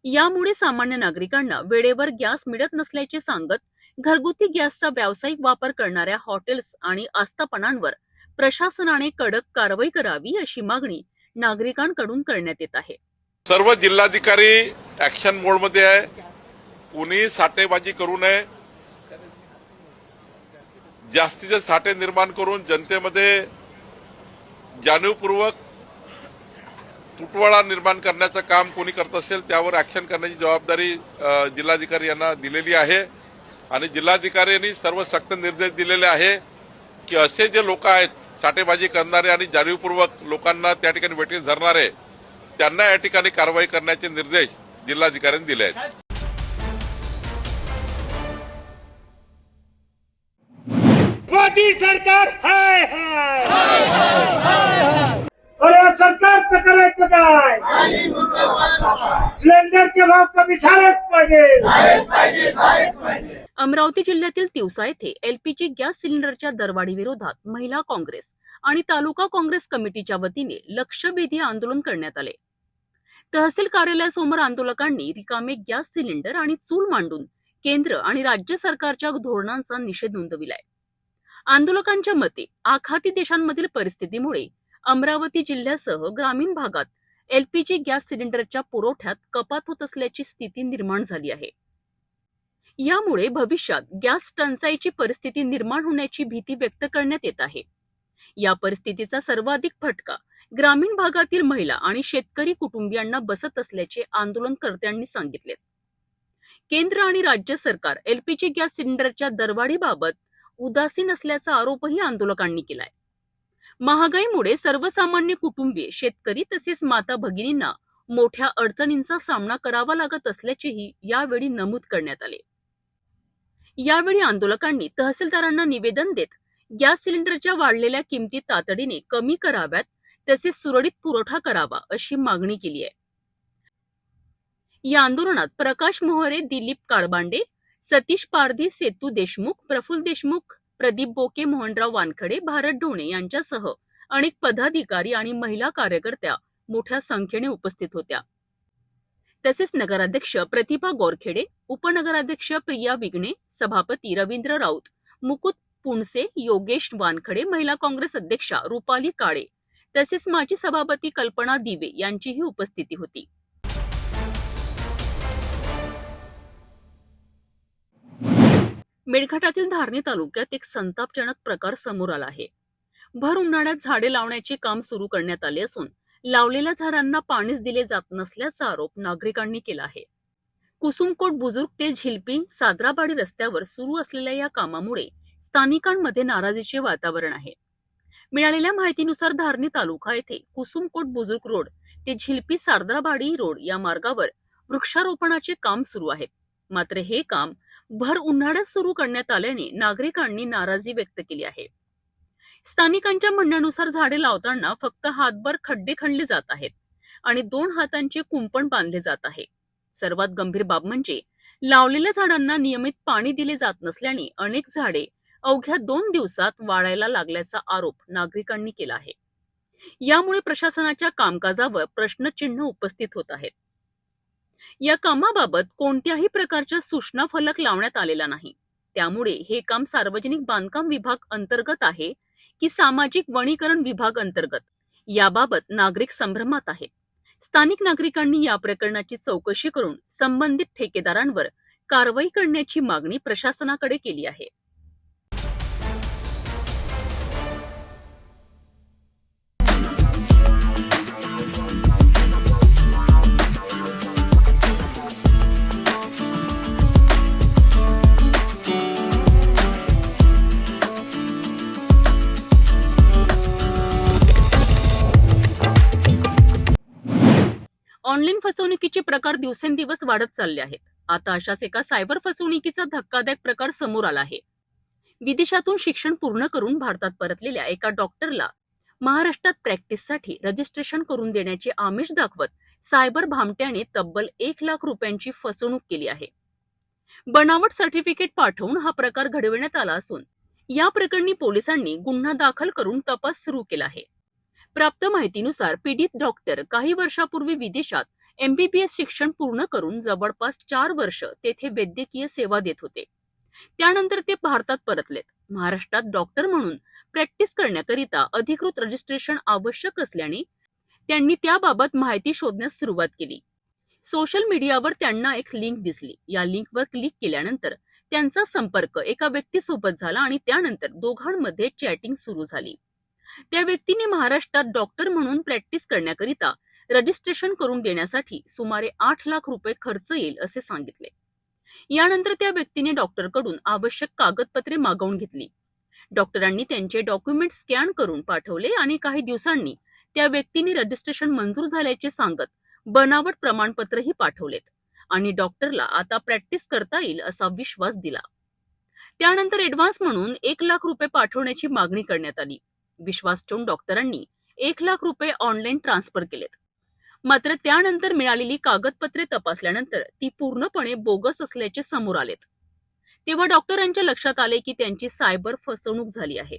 यामुळे सामान्य नागरिकांना वेळेवर गॅस मिळत नसल्याचे सांगत घरगुती गॅसचा व्यावसायिक वापर करणाऱ्या हॉटेल्स आणि आस्थापनांवर प्रशासनाने कडक कारवाई करावी अशी मागणी नागरिकांकडून करण्यात येत आहे. सर्व जिल्हाधिकारी ऍक्शन मोडमध्ये आहे. कुणी साठेबाजी करू नये. जास्तीचे साठे निर्माण करून जनतेमध्ये जाणीवपूर्वक तुटवडा निर्माण करण्याचं काम कोणी करत असेल त्यावर ऍक्शन करण्याची जबाबदारी जिल्हाधिकारी यांना दिलेली आहे. आणि जिल्हाधिकाऱ्यांनी सर्व सक्त निर्देश दिलेले आहे की असे जे लोक आहेत साठेबाजी करणारे आणि जाणीवपूर्वक लोकांना त्या ठिकाणी वेठीस धरणारे त्यांना या ठिकाणी कारवाई करण्याचे निर्देश जिल्हाधिकाऱ्यांनी दिले आहेत. मोदी सरकार हाय हाय सरकारचं करायचं काय? सिलेंडरचे भाव कमी झालेच पाहिजे. अमरावती जिल्ह्यातील तिवसा येथे एलपीजी गॅस सिलेंडरच्या दरवाढी विरोधात महिला काँग्रेस आणि तालुका काँग्रेस कमिटीच्या वतीने लक्षवेधी आंदोलन करण्यात आले. तहसील कार्यालयासमोर आंदोलकांनी रिकामे गॅस सिलेंडर आणि चूल मांडून केंद्र आणि राज्य सरकारच्या धोरणांचा निषेध नोंदविलाय. आंदोलकांच्या मते आखाती देशांमधील परिस्थितीमुळे अमरावती जिल्ह्यासह ग्रामीण भागात एलपीजी गॅस सिलेंडरच्या पुरवठ्यात कपात होत असल्याची स्थिती निर्माण झाली आहे. यामुळे भविष्यात गॅस टंचाईची परिस्थिती निर्माण होण्याची भीती व्यक्त करण्यात येत आहे. या परिस्थितीचा सर्वाधिक फटका ग्रामीण भागातील महिला आणि शेतकरी कुटुंबियांना बसत असल्याचे आंदोलनकर्त्यांनी सांगितले. केंद्र आणि राज्य सरकार एलपीजी गॅस सिलेंडरच्या दरवाढीबाबत उदासीन असल्याचा आरोपही आंदोलकांनी केलाय. महागाईमुळे सर्वसामान्य कुटुंबीय, शेतकरी तसेच माता भगिनींना मोठ्या अडचणींचा सामना करावा लागत असल्याचेही यावेळी नमूद करण्यात आले. यावेळी आंदोलकांनी तहसीलदारांना निवेदन देत गॅस सिलेंडरच्या वाढलेल्या किमती तातडीने कमी कराव्यात तसेच सुरळीत पुरवठा करावा अशी मागणी केली आहे. या आंदोलनात प्रकाश मोहरे, दिलीप काळबांडे, सतीश पारधी, सेतू देशमुख, प्रफुल्ल देशमुख, प्रदीप बोके, मोहनराव वानखडे, भारत डोणे यांच्यासह अनेक पदाधिकारी आणि महिला कार्यकर्त्या मोठ्या संख्येने उपस्थित होत्या. तसेच नगराध्यक्ष प्रतिभा गोरखेडे, उपनगराध्यक्ष प्रिया विगणे, सभापती रवींद्र राऊत, मुकुट पुणसे, योगेश वानखडे, महिला काँग्रेस अध्यक्षा रुपाली काळे तसेच माजी सभापती कल्पना दिवे यांचीही उपस्थिती होती. मेळघाटातील धारणी तालुक्यात एक संतापजनक प्रकार समोर आला आहे. भर उन्हाळ्यात झाडे लावण्याचे काम सुरू करण्यात आले असून लावलेल्या झाडांना पाणीच दिले जात नसल्याचा आरोप नागरिकांनी केला आहे. कुसुमकोट बुजुर्ग ते झिलपी सादराबाडी रस्त्यावर सुरू असलेल्या या कामामुळे स्थानिकांमध्ये नाराजीचे वातावरण आहे. मिळालेल्या माहितीनुसार धारणी तालुका येथे कुसुमकोट बुजुर्ग रोड ते झिलपी सादराबाडी रोड या मार्गावर वृक्षारोपणाचे काम सुरू आहे. मात्र हे काम भर उन्हाळ्यात सुरू करण्यात आल्याने नागरिकांनी नाराजी व्यक्त केली आहे. स्थानिकांच्या म्हणण्यानुसार झाडे लावताना फक्त हातभर खड्डे खणले जात आहेत आणि 2 हातांचे कुंपण बांधले जात आहे. सर्वात गंभीर बाब म्हणजे लावलेल्या झाडांना नियमित पाणी दिले जात नसल्याने अनेक झाडे अवघ्या 2 दिवसात वाढायला लागल्याचा आरोप नागरिकांनी केला आहे. यामुळे प्रशासनाच्या कामकाजावर प्रश्नचिन्ह उपस्थित होत आहेत. या कामाबाबत कोणत्याही प्रकारच्या सूचना फलक लावण्यात आलेला नाही. त्यामुळे हे काम सार्वजनिक बांधकाम विभाग अंतर्गत आहे की सामाजिक वनीकरण विभाग अंतर्गत याबाबत नागरिक संभ्रमात आहेत. स्थानिक नागरिकांनी या प्रकरणाची चौकशी करून संबंधित ठेकेदारांवर कारवाई करण्याची मागणी प्रशासनाकडे केली आहे. फसवणुकीचे प्रकार दिवसेंदिवस वाढत चालले आहेत. आता अशाच एका सायबर फसवणुकीचा धक्कादायक प्रकार समोर आला आहे. विदेशातून शिक्षण पूर्ण करून भारतात परतलेल्या एका डॉक्टरला महाराष्ट्रात प्रॅक्टिससाठी रजिस्ट्रेशन करून देण्याचे आमिष दाखवत सायबर भामट्याने तब्बल 1 लाख रुपयांची फसवणूक केली आहे. बनावट सर्टिफिकेट पाठवून हा प्रकार घडविण्यात आला असून या प्रकरणी पोलिसांनी गुन्हा दाखल करून तपास सुरू केला आहे. प्राप्त माहितीनुसार पीडित डॉक्टर काही वर्षापूर्वी विदेशात MBBS शिक्षण पूर्ण करून जवळपास 4 वर्ष तेथे वैद्यकीय सेवा देत होते. त्यानंतर ते भारतात परतलेत. महाराष्ट्रात डॉक्टर म्हणून प्रॅक्टिस करण्याकरिता अधिकृत रजिस्ट्रेशन आवश्यक असल्याने त्यांनी त्याबाबत माहिती शोधण्यास सुरुवात केली. सोशल मीडियावर त्यांना एक लिंक दिसली. या लिंकवर क्लिक केल्यानंतर त्यांचा संपर्क एका व्यक्तीसोबत झाला आणि त्यानंतर दोघांमध्ये चॅटिंग सुरू झाली. त्या व्यक्तीने महाराष्ट्रात डॉक्टर म्हणून प्रॅक्टिस करण्याकरिता रजिस्ट्रेशन करून देण्यासाठी सुमारे 8 लाख रुपये खर्च येईल असे सांगितले. यानंतर त्या व्यक्तीने डॉक्टरकडून आवश्यक कागदपत्रे मागवून घेतली. डॉक्टरांनी त्यांचे डॉक्युमेंट स्कॅन करून पाठवले आणि काही दिवसांनी त्या व्यक्तीने रजिस्ट्रेशन मंजूर झाल्याचे सांगत बनावट प्रमाणपत्रही पाठवलेत आणि डॉक्टरला आता प्रॅक्टिस करता येईल असा विश्वास दिला. त्यानंतर ऍडव्हान्स म्हणून 1 लाख रुपये पाठवण्याची मागणी करण्यात आली. विश्वास ठेवून डॉक्टरांनी 1 लाख रुपये ऑनलाईन ट्रान्सफर केलेत. मात्र त्यानंतर मिळालेली कागदपत्रे तपासल्यानंतर ती पूर्णपणे बोगस असल्याचे समोर आलेत. तेव्हा डॉक्टरांच्या लक्षात आले की त्यांची सायबर फसवणूक झाली आहे.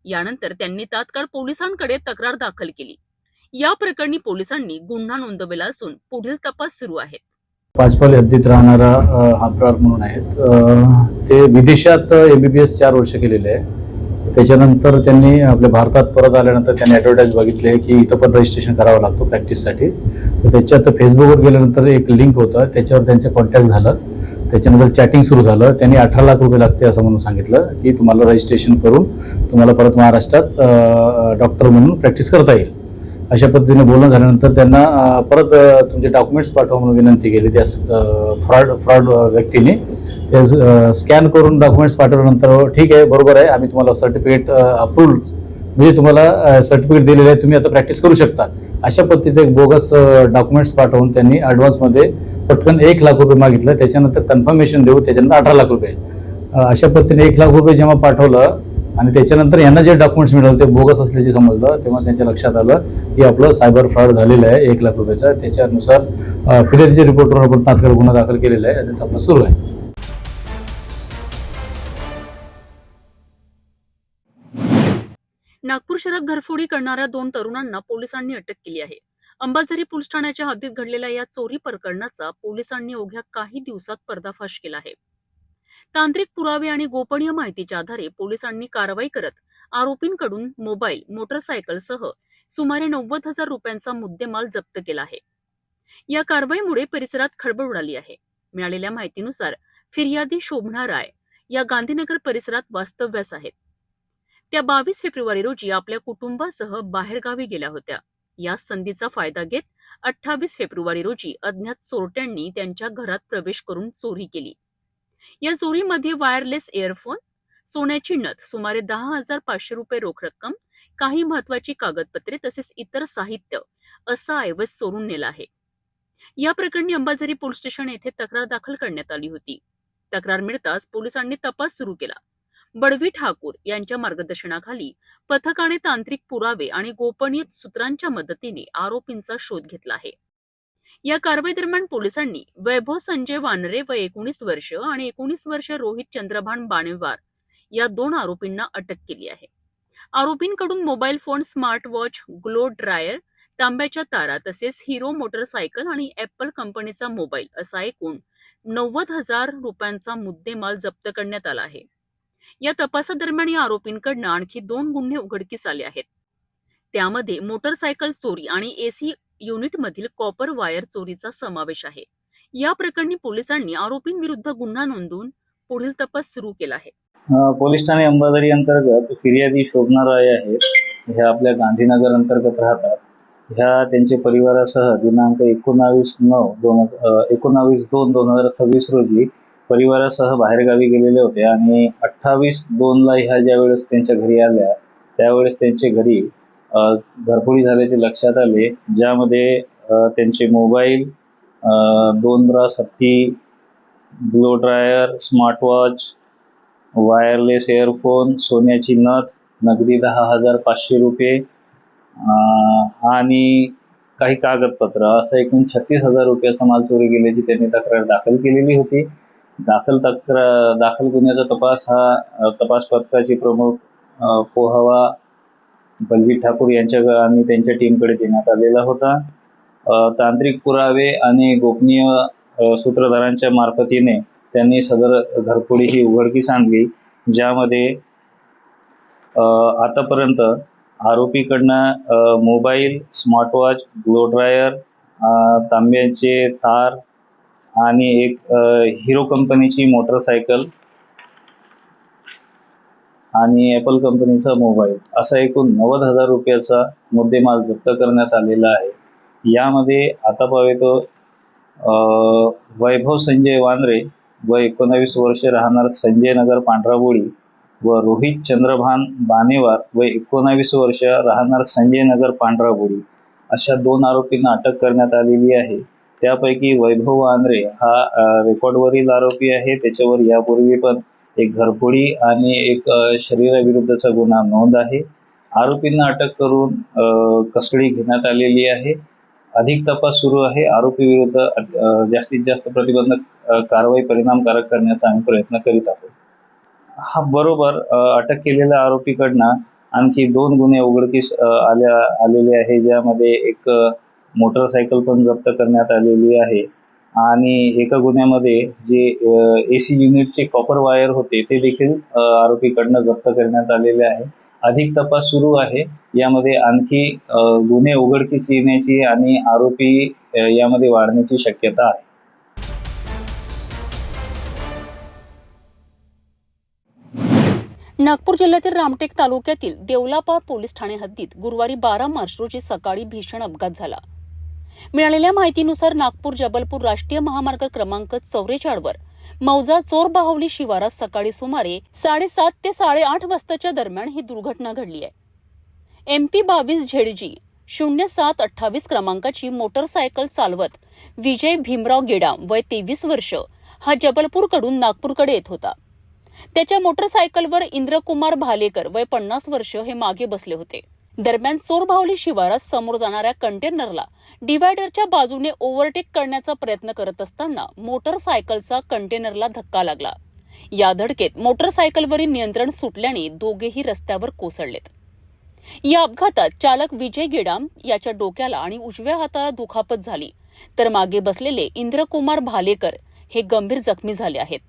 यानंतर त्यांनी तात्काळ पोलिसांकडे तक्रार दाखल केली. या प्रकरणी पोलिसांनी गुन्हा नोंदवला असून पुढील तपास सुरू आहे. पाचपाल हद्दीत राहणारा हापरार म्हणून आहेत. ते विदेशात MBBS 4 वर्ष केलेले आहे. त्याच्यानंतर त्यांनी आपल्या भारतात परत आल्यानंतर त्यांनी ॲडव्हर्टाईज बघितले की इथं पण रजिस्ट्रेशन करावं लागतो प्रॅक्टिससाठी. तर त्याच्यात फेसबुकवर गेल्यानंतर एक लिंक होतं, त्याच्यावर त्यांचं कॉन्टॅक्ट झालं. त्याच्यानंतर चॅटिंग सुरू झालं. त्यांनी 18 लाख रुपये लागते असं म्हणून सांगितलं की तुम्हाला रजिस्ट्रेशन करून तुम्हाला परत महाराष्ट्रात डॉक्टर म्हणून प्रॅक्टिस करता येईल. अशा पद्धतीने बोलणं झाल्यानंतर त्यांना परत तुमचे डॉक्युमेंट्स पाठवा म्हणून विनंती केली. त्या फ्रॉड व्यक्तीने ते स्कॅन करून डॉक्युमेंट्स पाठवल्यानंतर ठीक आहे, बरोबर आहे, आम्ही तुम्हाला सर्टिफिकेट अप्रूव्ड म्हणजे तुम्हाला सर्टिफिकेट दिलेलं आहे, तुम्ही आता प्रॅक्टिस करू शकता, अशा पद्धतीचे एक बोगस डॉक्युमेंट्स पाठवून त्यांनी ॲडव्हान्समध्ये पटकन 1 लाख रुपये मागितलं. त्याच्यानंतर कन्फर्मेशन देऊ, त्याच्यानंतर 18 लाख रुपये. अशा पद्धतीने 1 लाख रुपये जेव्हा पाठवलं आणि त्याच्यानंतर यांना जे डॉक्युमेंट्स मिळाले ते बोगस असल्याचे समजलं, तेव्हा त्यांच्या लक्षात आलं की आपलं सायबर फ्रॉड झालेलं आहे 1 लाख रुपयाचा. त्याच्यानुसार फिर्यादीच्या रिपोर्टवर आपण तात्काळ गुन्हा दाखल केलेला आहे आणि आपलं सुरू आहे. नागपूर शहरात घरफोडी करणाऱ्या 2 तरुणांना पोलिसांनी अटक केली आहे. अंबाझरी पोलीस ठाण्याच्या हद्दीत घडलेल्या या चोरी प्रकरणाचा पोलिसांनी अवघ्या काही दिवसात पर्दाफाश केला आहे. तांत्रिक पुरावे आणि गोपनीय माहितीच्या आधारे पोलिसांनी कारवाई करत आरोपींकडून मोबाईल, मोटरसायकलसह सुमारे 90,000 रुपयांचा मुद्देमाल जप्त केला आहे. या कारवाईमुळे परिसरात खळबळ उडाली आहे. मिळालेल्या माहितीनुसार फिर्यादी शोभना राय या गांधीनगर परिसरात वास्तव्यास आहेत. त्या 22 फेब्रुवारी रोजी आपल्या कुटुंबासह बाहेरगावी गेल्या होत्या. या संधीचा फायदा घेत 28 फेब्रुवारी रोजी अज्ञात चोरट्यांनी त्यांच्या घरात प्रवेश करून चोरी केली. या चोरीमध्ये वायरलेस इयरफोन, सोन्याची नथ, सुमारे 10,500 रुपये रोख रक्कम, काही महत्वाची कागदपत्रे तसेच इतर साहित्य असा ऐवज चोरून नेला आहे. या प्रकरणी अंबाझरी पोलीस स्टेशन येथे तक्रार दाखल करण्यात आली होती. तक्रार मिळताच पोलिसांनी तपास सुरू केला. बडवी ठाकूर यांच्या मार्गदर्शनाखाली पथकाने तांत्रिक पुरावे आणि गोपनीय सूत्रांच्या मदतीने आरोपींचा शोध घेतला आहे. या कारवाई दरम्यान पोलिसांनी वैभव संजय वानरे व 19 वर्ष आणि 19 वर्ष रोहित चंद्रभान बाणेवार या 2 आरोपींना अटक केली आहे. आरोपींकडून mobile phone, smart watch, glow dryer, तांब्याच्या तारा तसेच हिरो मोटरसायकल आणि ऍपल कंपनीचा मोबाईल असा एकूण 90,000 रुपयांचा मुद्देमाल जप्त करण्यात आला आहे. या तपासादरम्यान या आरोपींकडनं आणखी 2 गुन्हे उघडकीस आले आहेत. त्यामध्ये मोटरसायकल चोरी आणि AC युनिटमधील कॉपर वायर चोरीचा समावेश आहे. या प्रकरणी पोलिसांनी आरोपींविरुद्ध गुन्हा नोंदवून पुढील तपास सुरू केला आहे. पोलीस ठाणे अंबाझरी अंतर्गत फिर्यादी शोभना राय आहेत. ह्या आपल्या गांधीनगर अंतर्गत राहतात. ह्या त्यांच्या परिवारासह दिनांक 19/2/2026 रोजी परिवारासह बाहेरगावी गेलेले होते आणि 28/2 ह्या ज्यावेळेस त्यांच्या घरी आल्या त्यावेळेस त्यांच्या घरी घरफोडी झाल्याचे लक्षात आले, ज्यामध्ये त्यांचे मोबाईल, 2 ब्रास हत्ती, blow dryer, smartwatch, wireless earphone, सोन्याची नथ, नगदी 10,500 रुपये आणि काही कागदपत्र असं एकूण 36,000 रुपयाचा माल चोरी गेल्याची त्यांनी तक्रार दाखल केलेली होती. दाखल गुन्ह्याचा तपास हा तपास पथकाचे प्रमुख पोहावा बलजीत ठाकूर यांच्या आणि त्यांच्या टीमकडे देण्यात आलेला होता. तांत्रिक पुरावे आणि गोपनीय सूत्रधारांच्या मार्फतीने त्यांनी सदर घरफोडी ही उघडकीस आणली, ज्यामध्ये आतापर्यंत आरोपीकडनं मोबाईल, स्मार्टवॉच, ब्लो ड्रायर, तांब्याचे तार आणि एक हिरो कंपनीची मोटरसायकल आणि ॲपल कंपनीचा मोबाईल असा एकूण 90,000 रुपयाचा मुद्देमाल जप्त करण्यात आलेला आहे. यामध्ये आता पाहावे तो वैभव संजय वांद्रे व 19 वर्षे राहणार संजय नगर पांढराबोळी व रोहित चंद्रभान बानेवार व 19 वर्ष राहणार संजय नगर पांढराबोळी अशा 2 आरोपींना अटक करण्यात आलेली आहे. त्यापैकी वैभव वांद्रे हा रेकॉर्डवरील आरोपी आहे. त्याच्यावर यापूर्वी पण एक घरफोडी आणि एक शरीराविरुद्धचा गुन्हा नोंद आहे. आरोपींना अटक करून कस्टडी घेण्यात आलेली आहे. अधिक तपास सुरू आहे. आरोपी विरुद्ध जास्तीत जास्त प्रतिबंधक कारवाई परिणामकारक करण्याचा आम्ही प्रयत्न करीत आहोत. हा बरोबर अटक केलेल्या आरोपीकडनं आणखी 2 गुन्हे उघडकीस आलेले आहे, ज्यामध्ये एक मोटरसायकल पण जप्त करण्यात आलेली आहे आणि एका गुन्ह्यामध्ये जे AC युनिटचे कॉपर वायर होते ते देखील आरोपीकडनं जप्त करण्यात आलेले आहे. अधिक तपास सुरू आहे. यामध्ये आणखी गुन्हे उघडकीस येण्याची आणि आरोपी यामध्ये वाढण्याची शक्यता आहे. नागपूर जिल्ह्यातील रामटेक तालुक्यातील देवलापार पोलीस ठाणे हद्दीत गुरुवारी 12 मार्च रोजी सकाळी भीषण अपघात झाला. मिळालेल्या माहितीनुसार नागपूर जबलपूर राष्ट्रीय महामार्ग क्रमांक 44 वर मौजा चोरबाहुली शिवारात सकाळी सुमारे 7:30 ते 8:30 वाजताच्या दरम्यान ही दुर्घटना घडली आहे. MP 22 ZG 0728 क्रमांकाची मोटरसायकल चालवत विजय भीमराव गेडाम वय 23 वर्ष हा जबलपूरकडून नागपूरकडे येत होता. त्याच्या मोटरसायकलवर इंद्रकुमार भालेकर वय 50 वर्ष हे मागे बसले होते. दरम्यान चोरबाहुली शिवारात समोर जाणाऱ्या कंटेनरला डिव्हायडरच्या बाजूने ओव्हरटेक करण्याचा प्रयत्न करत असताना मोटरसायकलचा कंटेनरला धक्का लागला. या धडकेत मोटरसायकलवरील नियंत्रण सुटल्याने दोघेही रस्त्यावर कोसळलेत. या अपघातात चालक विजय गेडाम याच्या डोक्याला आणि उजव्या हाताला दुखापत झाली, तर मागे बसलेले इंद्रकुमार भालेकर हे गंभीर जखमी झाले आहेत.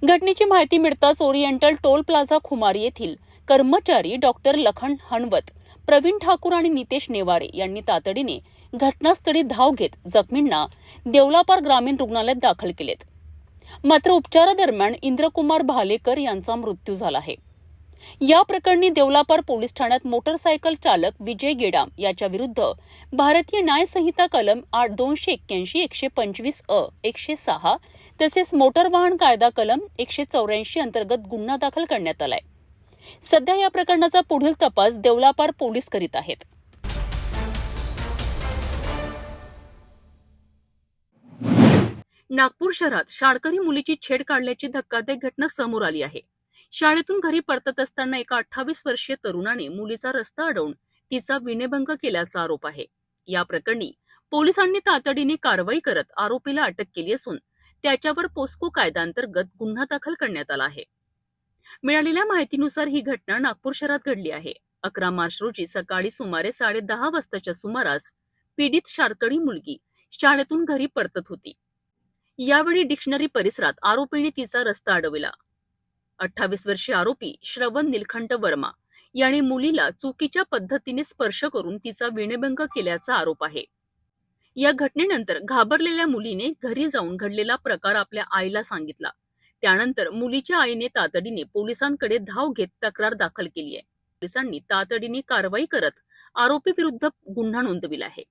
घटनेची माहिती मिळताच ओरिएंटल टोल प्लाझा खुमारी येथील कर्मचारी डॉक्टर लखन हणवत, प्रवीण ठाकूर आणि नितेश नेवारे यांनी तातडीने घटनास्थळी धाव घेत जखमींना देवलापार ग्रामीण रुग्णालयात दाखल केलेत. मात्र उपचारादरम्यान इंद्रकुमार भालेकर यांचा मृत्यू झाला आहे. या प्रकरणी देवलापार पोलीस ठाण्यात मोटरसायकल चालक विजय गेडाम याच्या विरुद्ध भारतीय न्याय संहिता कलम 281, 125 अ, 106 तसेच मोटर वाहन कायदा कलम 184 अंतर्गत गुन्हा दाखल करण्यात आलाय. सध्या या प्रकरणाचा पुढील तपास देवलापार पोलीस करीत आहेत. नागपूर शहरात शाळकरी मुलीची छेड काढल्याची धक्कादायक घटना समोर आली आहे. शाळेतून घरी परतत असताना एका 28 वर्षीय तरुणाने मुलीचा रस्ता अडवून तिचा विनयभंग केल्याचा आरोप आहे. या प्रकरणी पोलिसांनी तातडीने कारवाई करत आरोपीला अटक केली असून त्याच्यावर पोस्को कायद्याअंतर्गत गुन्हा दाखल करण्यात आला आहे. मिळालेल्या माहितीनुसार ही घटना नागपूर शहरात घडली आहे. 11 मार्च रोजी सकाळी सुमारे 10:30 वाजताच्या सुमारास पीडित शाळकरी मुलगी शाळेतून घरी परतत होती. यावेळी डिक्शनरी परिसरात आरोपीने तिचा रस्ता अडविला. 28 वर्षीय आरोपी श्रवण निलखंठ वर्मा याने मुलीला चुकीच्या पद्धतीने स्पर्श करून तिचा विनयभंग केल्याचा आरोप आहे. या घटनेनंतर घाबरलेल्या मुलीने घरी जाऊन घडलेला प्रकार आपल्या आईला सांगितला. त्यानंतर मुलीच्या आईने तातडीने पोलिसांकडे धाव घेत तक्रार दाखल केली आहे. पोलिसांनी तातडीने कारवाई करत आरोपी विरुद्ध गुन्हा नोंदविला आहे.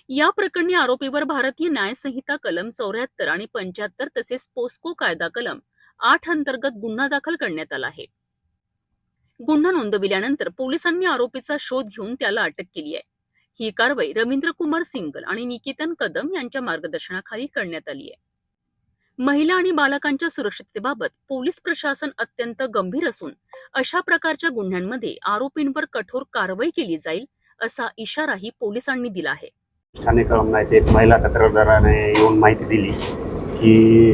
या प्रकरणी आरोपीवर भारतीय न्याय संहिता कलम 74 आणि 75 तसेच पोस्को कायदा कलम 8 अंतर्गत गुन्हा दाखल करण्यात आला आहे. गुन्हा नोंदविल्यानंतर पोलिसांनी आरोपीचा शोध घेऊन त्याला अटक केली आहे. ही कारवाई रवींद्र कुमार सिंगल आणि निकेतन कदम यांच्या मार्गदर्शनाखाली करण्यात आली आहे. महिला आणि बालकांच्या सुरक्षिततेबाबत पोलीस प्रशासन अत्यंत गंभीर असून अशा प्रकारच्या गुन्ह्यांमध्ये आरोपींवर कठोर कारवाई केली जाईल असा इशाराही पोलिसांनी दिला आहे. ठाणे कळमना येथे एक महिला तक्रारदाराने येऊन माहिती दिली की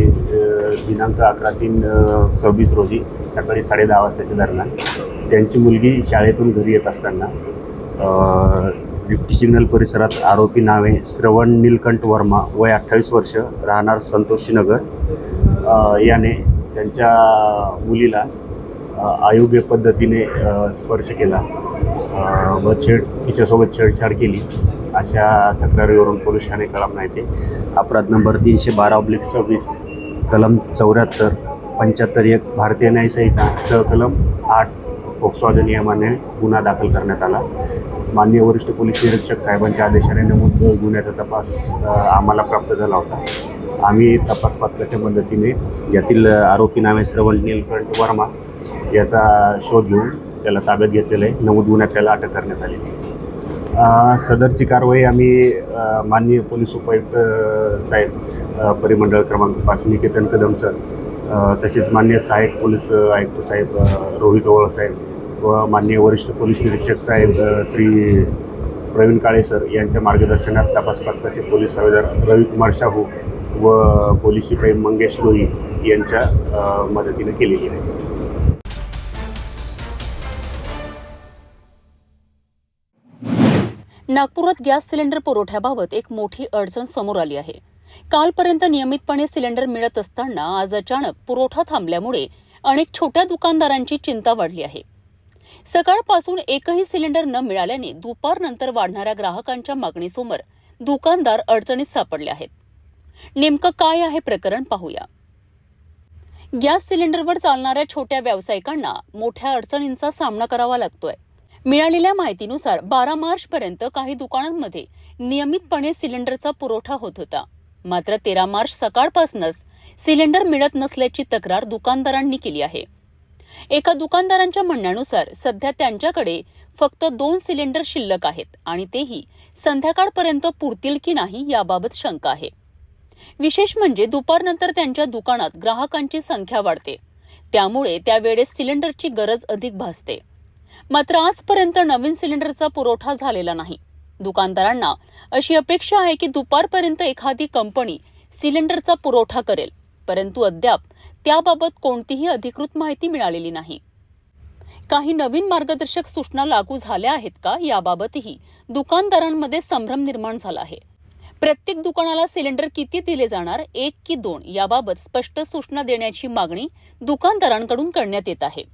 दिनांक 11/3/26 रोजी सकाळी 10:30 वाजताच्या दरम्यान त्यांची मुलगी शाळेतून घरी येत असताना डिप्टी सिग्नल परिसरात आरोपी नावे श्रवण नीलकंठ वर्मा वय 28 वर्ष राहणार संतोषीनगर याने त्यांच्या मुलीला अयोग्य पद्धतीने स्पर्श केला व तिच्यासोबत छेडछाड केली अशा तक्रारीवरून पोलीस ठाणे कळमना येथे अपराध नंबर 312/26 कलम 74 75(1) भारतीय न्याय संहिता सहकलम 8 पोक्सो अधिनियमाने गुन्हा दाखल करण्यात आला. माननीय वरिष्ठ पोलीस निरीक्षक साहेबांच्या आदेशाने नमूद गुन्ह्याचा तपास आम्हाला प्राप्त झाला होता. आम्ही तपास पथकाच्या मदतीने यातील आरोपी नावे श्रवण नीलकंठ वर्मा याचा शोध घेऊन त्याला ताब्यात घेतलेला आहे. नमूद गुन्ह्यात त्याला अटक करण्यात आलेली आहे. सदरची कारवाई आम्ही माननीय पोलीस उपायुक्त साहेब परिमंडळ क्रमांक 5 निकेतन कदम सर तसेच माननीय सहाय्यक पोलीस आयुक्त साहेब रोहित ओवळ साहेब व माननीय वरिष्ठ पोलीस निरीक्षक साहेब श्री प्रवीण काळे सर यांच्या मार्गदर्शनात तपास पथकाचे पोलीस हवालदार रविकुमार शाहू व पोलीस शिपाई मंगेश लोही यांच्या मदतीने केलेली आहे. नागपुरात गॅस सिलेंडर पुरवठ्याबाबत एक मोठी अडचण समोर आली आहे. कालपर्यंत नियमितपणे सिलेंडर मिळत असताना आज अचानक पुरवठा थांबल्यामुळे अनेक छोट्या दुकानदारांची चिंता वाढली आहे. सकाळपासून एकही सिलेंडर न मिळाल्याने दुपारनंतर वाढणाऱ्या ग्राहकांच्या मागणीसमोर दुकानदार अडचणीत सापडले आहेत. नेमकं काय आहे प्रकरण पाहूया. गॅस सिलेंडरवर चालणाऱ्या छोट्या व्यावसायिकांना मोठ्या अडचणींचा सामना करावा लागतोय. मिळालेल्या माहितीनुसार 12 मार्चपर्यंत काही दुकानांमध्ये नियमितपणे सिलेंडरचा पुरवठा होत होता. मात्र 13 मार्च सकाळपासूनच सिलेंडर मिळत नसल्याची तक्रार दुकानदारांनी केली आहे. एका दुकानदारांच्या म्हणण्यानुसार सध्या त्यांच्याकडे फक्त 2 सिलेंडर शिल्लक आहेत आणि तेही संध्याकाळपर्यंत पुरतील की नाही याबाबत शंका आहे. विशेष म्हणजे दुपारनंतर त्यांच्या दुकानात ग्राहकांची संख्या वाढते, त्यामुळे त्यावेळेस सिलेंडरची गरज अधिक भासते. मात्र आजपर्यंत नवीन सिलेंडरचा पुरवठा झालेला नाही. दुकानदारांना अशी अपेक्षा आहे की दुपारपर्यंत एखादी कंपनी सिलेंडरचा पुरवठा करेल, परंतु अद्याप त्याबाबत कोणतीही अधिकृत माहिती मिळालेली नाही. काही नवीन मार्गदर्शक सूचना लागू झाल्या आहेत का याबाबतही दुकानदारांमध्ये संभ्रम निर्माण झाला आहे. प्रत्येक दुकानाला सिलेंडर किती दिले जाणार, 1 की 2 याबाबत स्पष्ट सूचना देण्याची मागणी दुकानदारांकडून करण्यात येत आहे.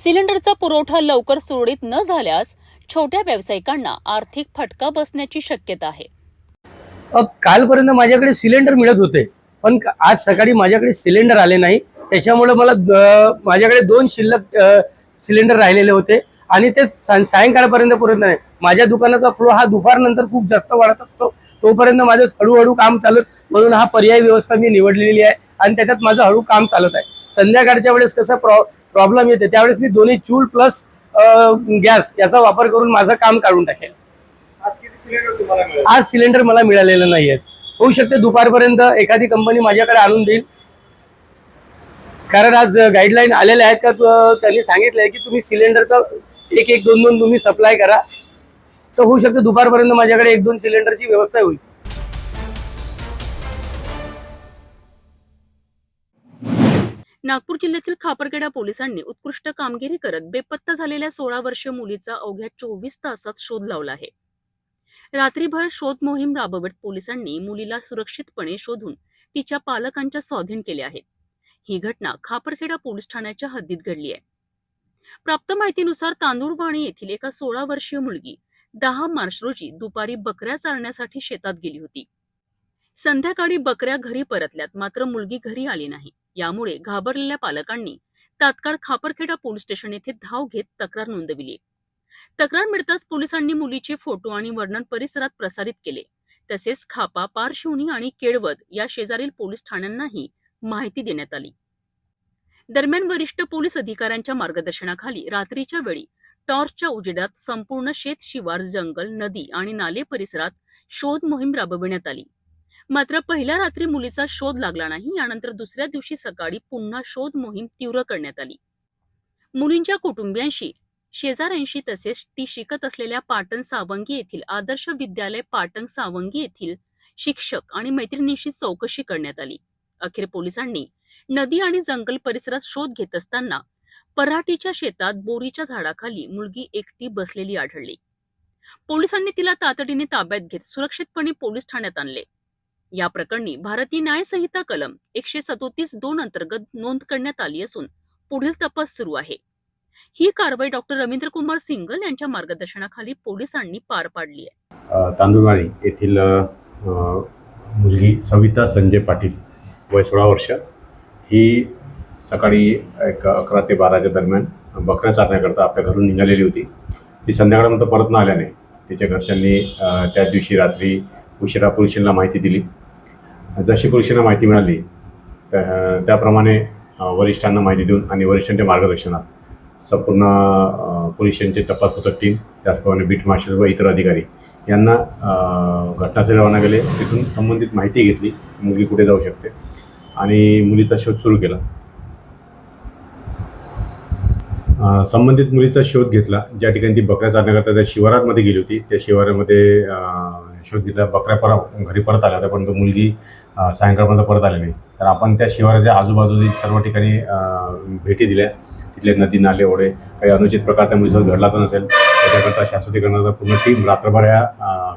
सिलेंडरचा पुरवठा लवकर सुरळीत न झाल्यास छोट्या व्यावसायिकांना आर्थिक फटका बसण्याची शक्यता आहे. कालपर्यंत माझ्याकडे सिलेंडर मिळत होते, पण आज सकाळी माझ्याकडे सिलेंडर आले नाही. त्याच्यामुळे मला माझ्याकडे 2 शिल्लक सिलेंडर राहिलेले होते आणि ते सायंकाळपर्यंत पुरत नाही. माझ्या दुकानाचा फ्लो हा दुपारनंतर खूप जास्त वाढत असतो, तोपर्यंत माझं हळूहळू काम चालत, म्हणून हा पर्याय व्यवस्था मी निवडलेली आहे आणि त्याच्यात माझं हळू काम चालत आहे. संध्याकाळच्या वेळेस कसं प्रॉब्लेम येते, त्यावेळेस मी दोन्ही चूल प्लस गॅस याचा वापर करून माझं काम काढून टाकेल. आज सिलेंडर मला मिळालेलं नाहीये. होऊ शकते दुपारपर्यंत एखादी कंपनी माझ्याकडे आणून देईल, कारण आज गाईडलाईन आलेल्या आहेत का त्यांनी सांगितलंय की तुम्ही सिलेंडरचा 1-2 तुम्ही सप्लाय करा. तर होऊ शकते दुपारपर्यंत माझ्याकडे 1-2 सिलेंडरची व्यवस्था होईल. नागपूर जिल्ह्यातील खापरखेडा पोलिसांनी उत्कृष्ट कामगिरी करत बेपत्ता झालेल्या 16 वर्षीय मुलीचा अवघ्या 24 तासात शोध लावला आहे. रात्रीभर शोध मोहीम राबवत पोलिसांनी मुलीला सुरक्षितपणे शोधून तिच्या पालकांच्या स्वाधीन केले आहे. ही घटना खापरखेडा पोलीस ठाण्याच्या हद्दीत घडली आहे. प्राप्त माहितीनुसार तांदूळवाणी येथील एका 16 वर्षीय मुलगी 10 मार्च रोजी दुपारी बकऱ्या चारण्यासाठी शेतात गेली होती. संध्याकाळी बकऱ्या घरी परतल्यात, मात्र मुलगी घरी आली नाही. यामुळे घाबरलेल्या पालकांनी तात्काळ खापरखेडा पोलीस स्टेशन येथे धाव घेत तक्रार नोंदविली. तक्रार मिळताच पोलिसांनी मुलीचे फोटो आणि वर्णन परिसरात प्रसारित केले. तसेच खापा, पारशिवनी आणि केळवद या शेजारील पोलीस ठाण्यांनाही माहिती देण्यात आली. दरम्यान वरिष्ठ पोलीस अधिकाऱ्यांच्या मार्गदर्शनाखाली रात्रीच्या वेळी टॉर्चच्या उजेडात संपूर्ण शेत शिवार, जंगल, नदी आणि नाले परिसरात शोध मोहीम राबविण्यात आली. मात्र पहिल्या रात्री मुलीचा शोध लागला नाही. यानंतर दुसऱ्या दिवशी सकाळी पुन्हा शोध मोहीम तीव्र करण्यात आली. मुलींच्या कुटुंबियांशी, शेजाऱ्यांशी तसेच ती शिकत असलेल्या पाटण सावंगी येथील आदर्श विद्यालय पाटण सावंगी येथील शिक्षक आणि मैत्रिणींशी चौकशी करण्यात आली. अखेर पोलिसांनी नदी आणि जंगल परिसरात शोध घेत असताना पराठीच्या शेतात बोरीच्या झाडाखाली मुलगी एकटी बसलेली आढळली. पोलिसांनी तिला तातडीने ताब्यात घेत सुरक्षितपणे पोलीस ठाण्यात आणले. या प्रकरणी भारतीय न्याय संहिता कलम 137(2) अंतर्गत नोंद करण्यात आली असून पुढील तपास सुरू आहे. ही कारवाई डॉक्टर रवींद्र कुमार सिंगल यांच्या मार्गदर्शनाखाली पोलिसांनी पार पाडली आहे. तांदुळवाडी येथील मुलगी सविता संजय पाटील, वय 16 वर्ष, ही सकाळी 11 ते 12च्या दरम्यान बकऱ्या चारण्याकरता आपल्या घरून निघालेली होती. ती संध्याकाळनंतर परत न आल्याने तिच्या घरच्यांनी त्या दिवशी रात्री उशिरा पोलिसांना माहिती दिली. जशी पोलिसांना माहिती मिळाली त्याप्रमाणे वरिष्ठांना माहिती देऊन आणि वरिष्ठांच्या मार्गदर्शनात संपूर्ण पोलिसांचे तपास पथक टीम, त्याचप्रमाणे बीट मार्शल व इतर अधिकारी यांना घटनास्थळी रवाना केले. तिथून संबंधित माहिती घेतली, मुलगी कुठे जाऊ शकते, आणि मुलीचा शोध सुरू केला. संबंधित मुलीचा शोध घेतला. ज्या ठिकाणी ती बकऱ्या चारण्याकरता त्या शिवारामध्ये गेली होती, त्या शिवारामध्ये शोध घेतला. बकऱ्या घरी परत आल्या होत्या, परंतु मुलगी सायंकाळपर्यंत परत आली नाही. तर आपण त्या शिवाराच्या आजूबाजूच्या सर्व ठिकाणी भेटी दिल्या. तिथले नदी, नाले, ओढे, काही अनुचित प्रकार त्या मुलीसोबत घडला तर नसेल त्याच्याकरता शाश्वतीकरणाचा पूर्ण टीम रात्रभर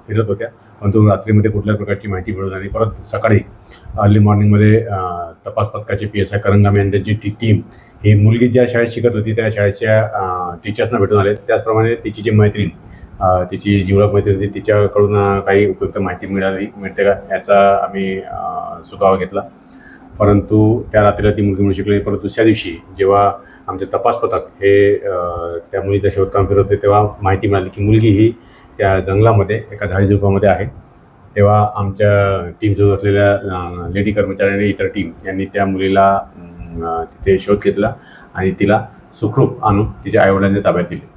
फिरत होत्या, परंतु रात्रीमध्ये कुठल्याच प्रकारची माहिती मिळून आणि परत सकाळी अर्ली मॉर्निंगमध्ये तपास पथकाचे PSI करंगामे आणि त्यांची टीम ही मुलगी ज्या शाळेत शिकत होती त्या शाळेच्या टीचर्सना भेटून आले. त्याचप्रमाणे तिची जी मैत्रीण, तिची जीवलग मैत्रीण होती, तिच्याकडून काही उपयुक्त माहिती मिळते का याचा आम्ही सुगावा घेतला. परंतु त्या रात्रीला ती मुलगी मिळू शकली. परंतु दुसऱ्या दिवशी जेव्हा आमचे तपास पथक हे त्या मुलीचा शोधकाम फिरत होते तेव्हा माहिती मिळाली की मुलगी ही त्या जंगलामध्ये एका झाडीझुडपामध्ये आहे. तेव्हा आमच्या टीमसोबत असलेल्या लेडी कर्मचाऱ्यांनी, इतर टीम यांनी त्या मुलीला तिथे शोध घेतला आणि तिला सुखरूप आणून तिच्या आईवडिलांच्या ताब्यात दिले.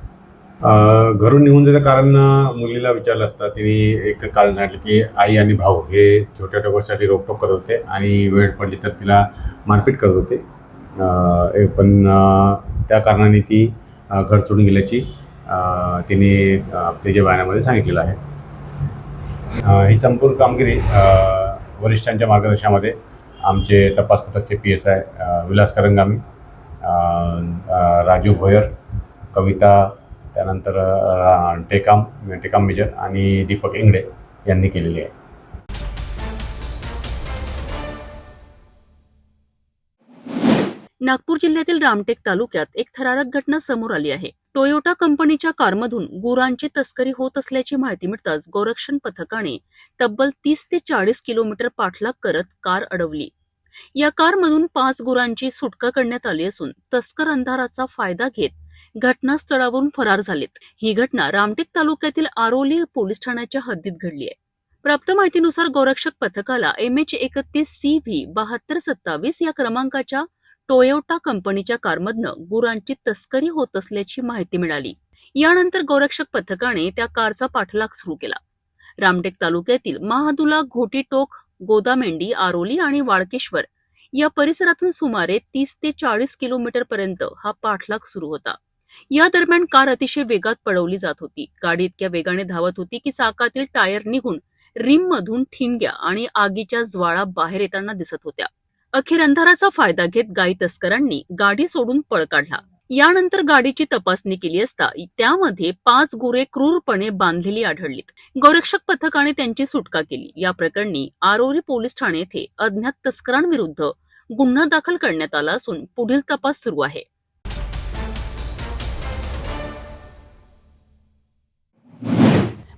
घरून निघून जायचं कारण मुलीला विचारलं असता तिने एक कारण सांगितलं की आई आणि भाऊ हे छोट्या छोट्या गोष्टीसाठी रोकटोक करत होते आणि वेळ पडली तर तिला मारपीट करत होते. पण त्या कारणाने ती घर सोडून गेल्याची तिने तिच्या बयानामध्ये सांगितलेलं आहे. ही संपूर्ण कामगिरी वरिष्ठांच्या मार्गदर्शनामध्ये आमचे तपास पथकचे PSI विलास करंगामी, राजू भोयर, कविता, त्यानंतर टेकाम मेजर आणि दीपक इंगडे यांनी केलेली आहे. नागपूर जिल्ह्यातील रामटेक तालुक्यात एक थरारक घटना समोर आली आहे. टोयोटा कंपनीच्या कारमधून गुरांची तस्करी होत असल्याची माहिती मिळताच गोरक्षण पथकाने तब्बल 30 ते 40 किलोमीटर पाठलाग करत कार अडवली. या कारमधून 5 गुरांची सुटका करण्यात आली असून तस्कर अंधाराचा फायदा घेत घटनास्थळावरून फरार झालेत. ही घटना रामटेक तालुक्यातील आरोली पोलीस ठाण्याच्या हद्दीत घडली आहे. प्राप्त माहितीनुसार गोरक्षक पथकाला MH31CV 7227 या क्रमांकाच्या टोयोटा कंपनीच्या कारमधनं गुरांची तस्करी होत असल्याची माहिती मिळाली. यानंतर गोरक्षक पथकाने त्या कारचा पाठलाग सुरू केला. रामटेक तालुक्यातील महादुला, घोटीटोक, गोदामेंडी, आरोली आणि वाळकेश्वर या परिसरातून सुमारे 30 ते 40 किलोमीटर पर्यंत हा पाठलाग सुरू होता. या दरम्यान कार अतिशय वेगात पळवली जात होती. गाडी इतक्या वेगाने धावत होती की चाकातील टायर निघून रिममधून ठिणग्या आणि आगीच्या ज्वाळा बाहेर येताना दिसत होत्या. अखेर अंधाराचा फायदा घेत गाई तस्करांनी गाडी सोडून पळ काढला. यानंतर गाडीची तपासणी केली असता त्यामध्ये 5 गुरे क्रूरपणे बांधलेली आढळलीत. गोरक्षक पथकाने त्यांची सुटका केली. या प्रकरणी आरोली पोलीस ठाणे येथे अज्ञात तस्करांविरुद्ध गुन्हा दाखल करण्यात आला असून पुढील तपास सुरू आहे.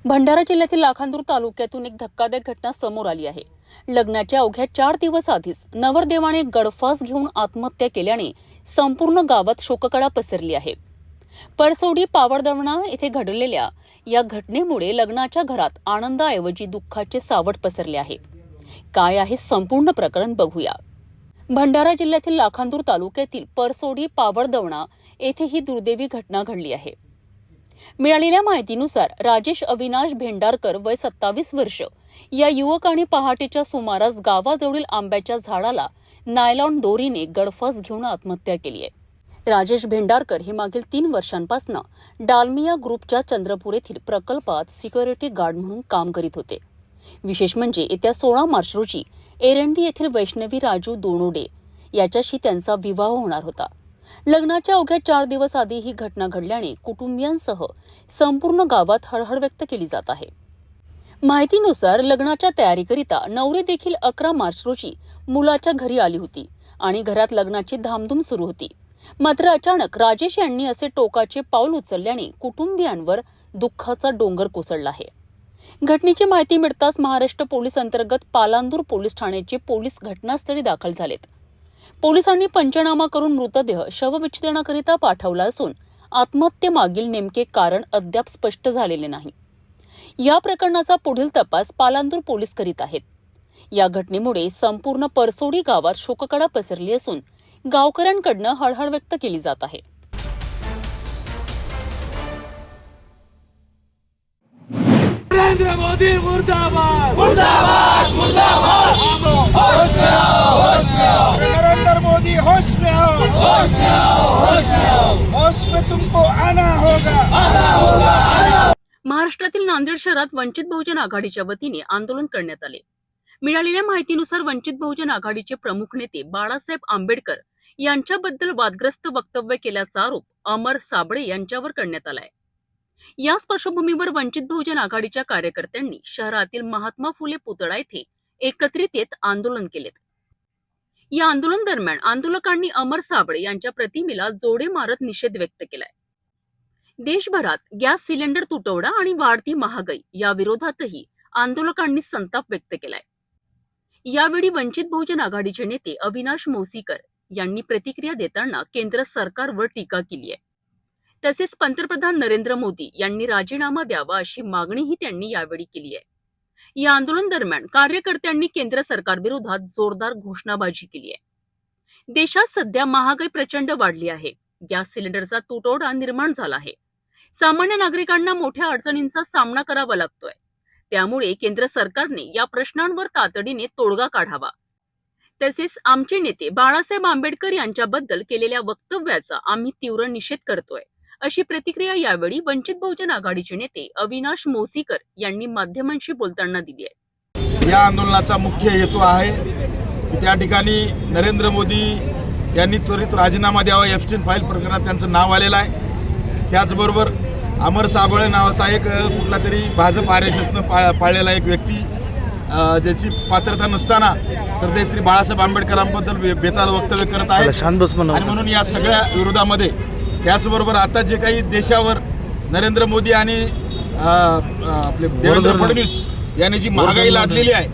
भंडारा जिल्ह्यातील लाखांदूर तालुक्यातून एक धक्कादायक घटना समोर आली आहे. लग्नाच्या अवघ्या 4 दिवस आधीच नवरदेवाने गळफास घेऊन आत्महत्या केल्याने संपूर्ण गावात शोककळा पसरली आहे. परसोडी पावडदवणा येथे घडलेल्या या घटनेमुळे लग्नाच्या घरात आनंदाऐवजी दुःखाचे सावट पसरले आहे. काय आहे संपूर्ण प्रकरण बघूया. भंडारा जिल्ह्यातील लाखांदूर तालुक्यातील परसोडी पावडदवणा येथे ही दुर्दैवी घटना घडली आहे. मिळालेल्या माहितीनुसार राजेश अविनाश भेंडारकर वय 27 वर्ष या युवकाने पहाटेच्या सुमारास गावाजवळील आंब्याच्या झाडाला नायलॉन दोरीने गळफास घेऊन आत्महत्या केली आहे. राजेश भेंडारकर हे मागील 3 वर्षांपासून डालमिया ग्रुपच्या चंद्रपूर येथील प्रकल्पात सिक्युरिटी गार्ड म्हणून काम करीत होते. विशेष म्हणजे येत्या 16 मार्च रोजी एरंडी येथील वैष्णवी राजू दोनोडे याच्याशी त्यांचा विवाह होणार होता. लग्नाच्या अवघ्या 4 दिवस आधी ही घटना घडल्याने कुटुंबियांसह संपूर्ण गावात हळहळ व्यक्त केली जात आहे. माहितीनुसार लग्नाच्या तयारीकरिता नवरी देखील 11 मार्च रोजी मुलाच्या घरी आली होती आणि घरात लग्नाची धामधूम सुरू होती. मात्र अचानक राजेश यांनी असे टोकाचे पाऊल उचलल्याने कुटुंबियांवर दुःखाचा डोंगर कोसळला आहे. घटनेची माहिती मिळताच महाराष्ट्र पोलीस अंतर्गत पालांदूर पोलीस ठाण्याचे पोलीस घटनास्थळी दाखल झालेत. पोलिसांनी पंचनामा करून मृतदेह शवविच्छेदनाकरिता पाठवला असून आत्महत्येमागील नेमके कारण अद्याप स्पष्ट झालेले नाही. या प्रकरणाचा पुढील तपास पालांदूर पोलीस करीत आहेत. या घटनेमुळे संपूर्ण परसोडी गावात शोककळा पसरली असून गावकऱ्यांकडून हळहळ व्यक्त केली जात आहे. नरेंद्र मोदी मुर्दाबाद मुर्दाबाद मुर्दाबाद होश में आओ होश में आओ नरेंद्र मोदी होश में आओ होश में आओ होश में आओ होश में तुमको आना होगा महाराष्ट्रातील नांदेड शहरात वंचित बहुजन आघाडीच्या वतीने आंदोलन करण्यात आले. मिळालेल्या माहितीनुसार वंचित बहुजन आघाडीचे प्रमुख नेते बाळासाहेब आंबेडकर यांच्याबद्दल वादग्रस्त वक्तव्य केल्याचा आरोप अमर साबळे यांच्यावर करण्यात आलाय. याच पार्श्वभूमीवर वंचित बहुजन आघाडीच्या कार्यकर्त्यांनी शहरातील महात्मा फुले पुतळा येथे एकत्रित येत आंदोलन केले. या आंदोलन दरम्यान आंदोलकांनी अमर साबळे यांच्या प्रतिमेला जोडे मारत निषेध व्यक्त केलाय. देशभरात गॅस सिलेंडर तुटवडा आणि वाढती महागाई या विरोधातही आंदोलकांनी संताप व्यक्त केलाय. यावेळी वंचित बहुजन आघाडीचे नेते अविनाश मोसीकर यांनी प्रतिक्रिया देताना केंद्र सरकारवर टीका केली आहे. तसेच पंतप्रधान नरेंद्र मोदी यांनी राजीनामा द्यावा अशी मागणीही त्यांनी यावेळी केली आहे. या आंदोलन दरम्यान कार्यकर्त्यांनी केंद्र सरकारविरोधात जोरदार घोषणाबाजी केली आहे. देशात सध्या महागाई प्रचंड वाढली आहे. गॅस सिलेंडरचा तुटवडा निर्माण झाला आहे. सामान्य नागरिकांना मोठ्या अडचणींचा सामना करावा लागतोय. त्यामुळे केंद्र सरकारने या प्रश्नांवर तातडीने तोडगा काढावा. तसेच आमचे नेते बाळासाहेब आंबेडकर यांच्याबद्दल केलेल्या वक्तव्याचा आम्ही तीव्र निषेध करतोय अशी प्रतिक्रिया यावेळी वंचित बहुजन आघाडीचे नेते अविनाश मोसीकर यांनी माध्यमांशी बोलताना दिली आहे. या आंदोलनाचा मुख्य हेतू आहे की त्या ठिकाणी नरेंद्र मोदी यांनी त्वरित राजीनामा द्यावा. एफस्टीन फाईल प्रकरणात त्यांचं नाव आलेलं आहे. त्याचबरोबर अमर साबळे नावाचा एक कुठला तरी भाजप RSSनं पाळलेला एक व्यक्ती ज्याची पात्रता नसताना श्री बाळासाहेब आंबेडकरांबद्दल बेताल वक्तव्य करत आहे. आणि म्हणून या सगळ्या विरोधामध्ये त्याचबरोबर आता जे काही देशावर नरेंद्र मोदी आणि आपले देवेंद्र फडणवीस यांनी जी महागाई लादलेली आहे,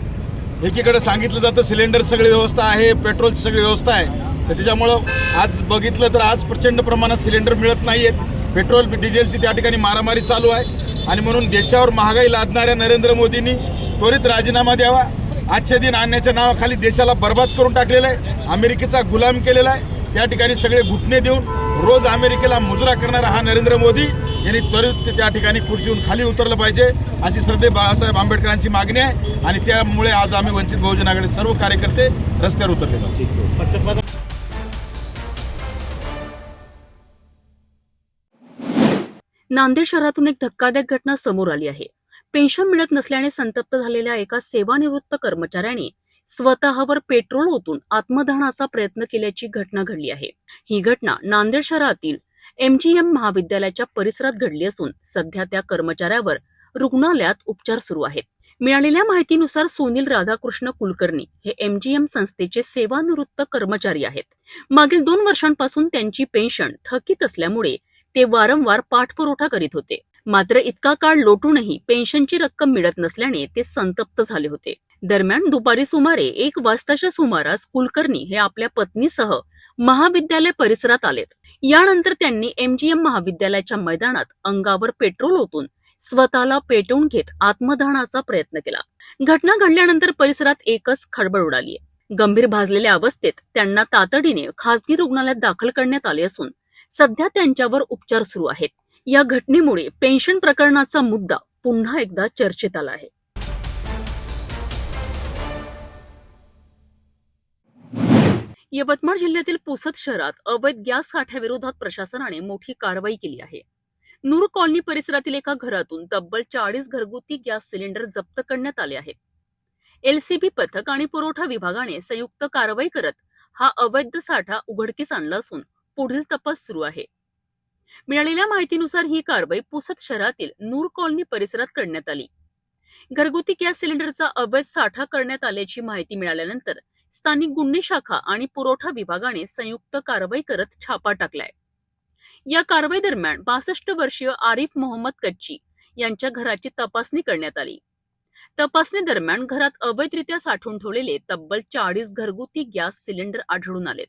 एकीकडे सांगितलं जातं सिलेंडर सगळी व्यवस्था आहे, पेट्रोलची सगळी व्यवस्था आहे, तर त्याच्यामुळं आज बघितलं तर आज प्रचंड प्रमाणात सिलेंडर मिळत नाही आहेत. पेट्रोल डिझेलची त्या ठिकाणी मारामारी चालू आहे. आणि म्हणून देशावर महागाई लादणाऱ्या नरेंद्र मोदींनी त्वरित राजीनामा द्यावा. आजचे दिन आणण्याच्या नावाखाली देशाला बर्बाद करून टाकलेला आहे. अमेरिकेचा गुलाम केलेला आहे. त्या ठिकाणी सगळे घुटणे देऊन रोज अमेरिकेला मुजरा करणारा हा नरेंद्र मोदी यांनी त्वरित त्या ठिकाणी खुर्चीहून खाली उतरलं पाहिजे अशी श्रद्धे बाळासाहेब आंबेडकरांची मागणी आहे. आणि त्यामुळे आज आम्ही वंचित बहुजन आघाडी सर्व कार्यकर्ते रस्त्यावर उतरले आहोत. नांदेड शहरातून एक धक्कादायक घटना समोर आली आहे. पेन्शन मिळत नसल्याने संतप्त झालेल्या एका सेवानिवृत्त कर्मचाऱ्याने स्वतःवर पेट्रोल ओतून आत्मदहनाचा प्रयत्न केल्याची घटना घडली आहे. ही घटना नांदेड शहरातील MGM महाविद्यालयाच्या परिसरात घडली असून सध्या त्या कर्मचाऱ्यावर रुग्णालयात उपचार सुरू आहेत. मिळालेल्या माहितीनुसार सुनील राधाकृष्ण कुलकर्णी हे MGM संस्थेचे सेवानिवृत्त कर्मचारी आहेत. मागील 2 वर्षांपासून त्यांची पेन्शन थकीत असल्यामुळे ते वारंवार पाठपुरवठा करीत होते. मात्र इतका काळ लोटूनही पेन्शनची रक्कम मिळत नसल्याने ते संतप्त झाले होते. दरम्यान दुपारी सुमारे 1 वाजताच्या सुमारास कुलकर्णी हे आपल्या पत्नीसह महाविद्यालय परिसरात आलेत. यानंतर त्यांनी MGM महाविद्यालयाच्या मैदानात अंगावर पेट्रोल ओतून स्वतःला पेटवून घेत आत्मदहनाचा प्रयत्न केला. घटना घडल्यानंतर परिसरात एकच खळबळ उडाली. गंभीर भाजलेल्या अवस्थेत त्यांना तातडीने खासगी रुग्णालयात दाखल करण्यात आले असून सध्या त्यांच्यावर उपचार सुरू आहेत. या घटनेमुळे पेन्शन प्रकरणाचा मुद्दा पुन्हा एकदा चर्चेत आला आहे. यवतमाळ जिल्ह्यातील पुसद शहरात अवैध गॅस साठ्याविरोधात प्रशासनाने मोठी कारवाई केली आहे. नूर कॉलनी परिसरातील एका घरातून तब्बल 40 घरगुती गॅस सिलेंडर जप्त करण्यात आले आहेत. एलसीबी पथक आणि पुरवठा विभागाने संयुक्त कारवाई करत हा अवैध साठा उघडकीस आणला असून पुढील तपास सुरू आहे. मिळालेल्या माहितीनुसार ही कारवाई पुसद शहरातील नूर कॉलनी परिसरात करण्यात आली. घरगुती गॅस सिलेंडरचा अवैध साठा करण्यात आल्याची माहिती मिळाल्यानंतर स्थानिक गुन्हे शाखा आणि पुरवठा विभागाने संयुक्त कारवाई करत छापा टाकलाय. या कारवाई दरम्यान 62 वर्षीय आरिफ मोहम्मद कच्ची यांच्या घराची तपासणी करण्यात आली. तपासणी दरम्यान घरात अवैधरित्या साठवून ठेवलेले तब्बल 40 घरगुती गॅस सिलेंडर आढळून आलेत.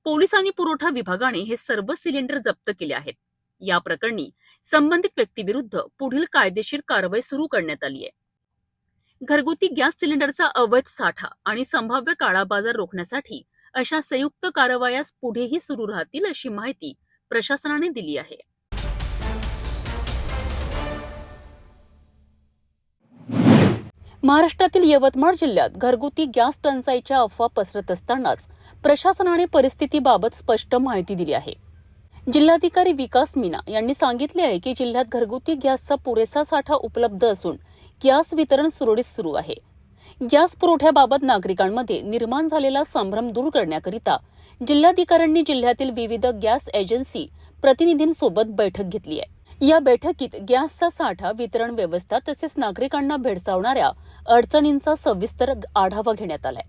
पोलीस आणि पुरवठा विभागाने हे सर्व सिलेंडर जप्त केले आहेत. या प्रकरणी संबंधित व्यक्तीविरुद्ध पुढील कायदेशीर कारवाई सुरू करण्यात आली आहे. घरगुती गॅस सिलेंडरचा अवैध साठा आणि संभाव्य काळाबाजार रोखण्यासाठी अशा संयुक्त कारवायास पुढेही सुरू राहतील अशी माहिती प्रशासनाने दिली आहे. महाराष्ट्रातील यवतमाळ जिल्ह्यात घरगुती गॅस टंचाईच्या अफवा पसरत असतानाच प्रशासनाने परिस्थितीबाबत स्पष्ट माहिती दिली आहे. जिल्हाधिकारी विकास मीना यांनी सांगितले आहे की जिल्ह्यात घरगुती गॅसचा पुरेसा साठा उपलब्ध असून गॅस वितरण सुरळीत सुरू आहे. गॅस पुरवठ्याबाबत नागरिकांमध्ये निर्माण झालेला संभ्रम दूर करण्याकरिता जिल्हाधिकाऱ्यांनी जिल्ह्यातील विविध गॅस एजन्सी प्रतिनिधींसोबत बैठक घेतली आहे. या बैठकीत गॅसचा साठा, वितरण व्यवस्था तसेच नागरिकांना भेडसावणाऱ्या अडचणींचा सविस्तर आढावा घेण्यात आलाय.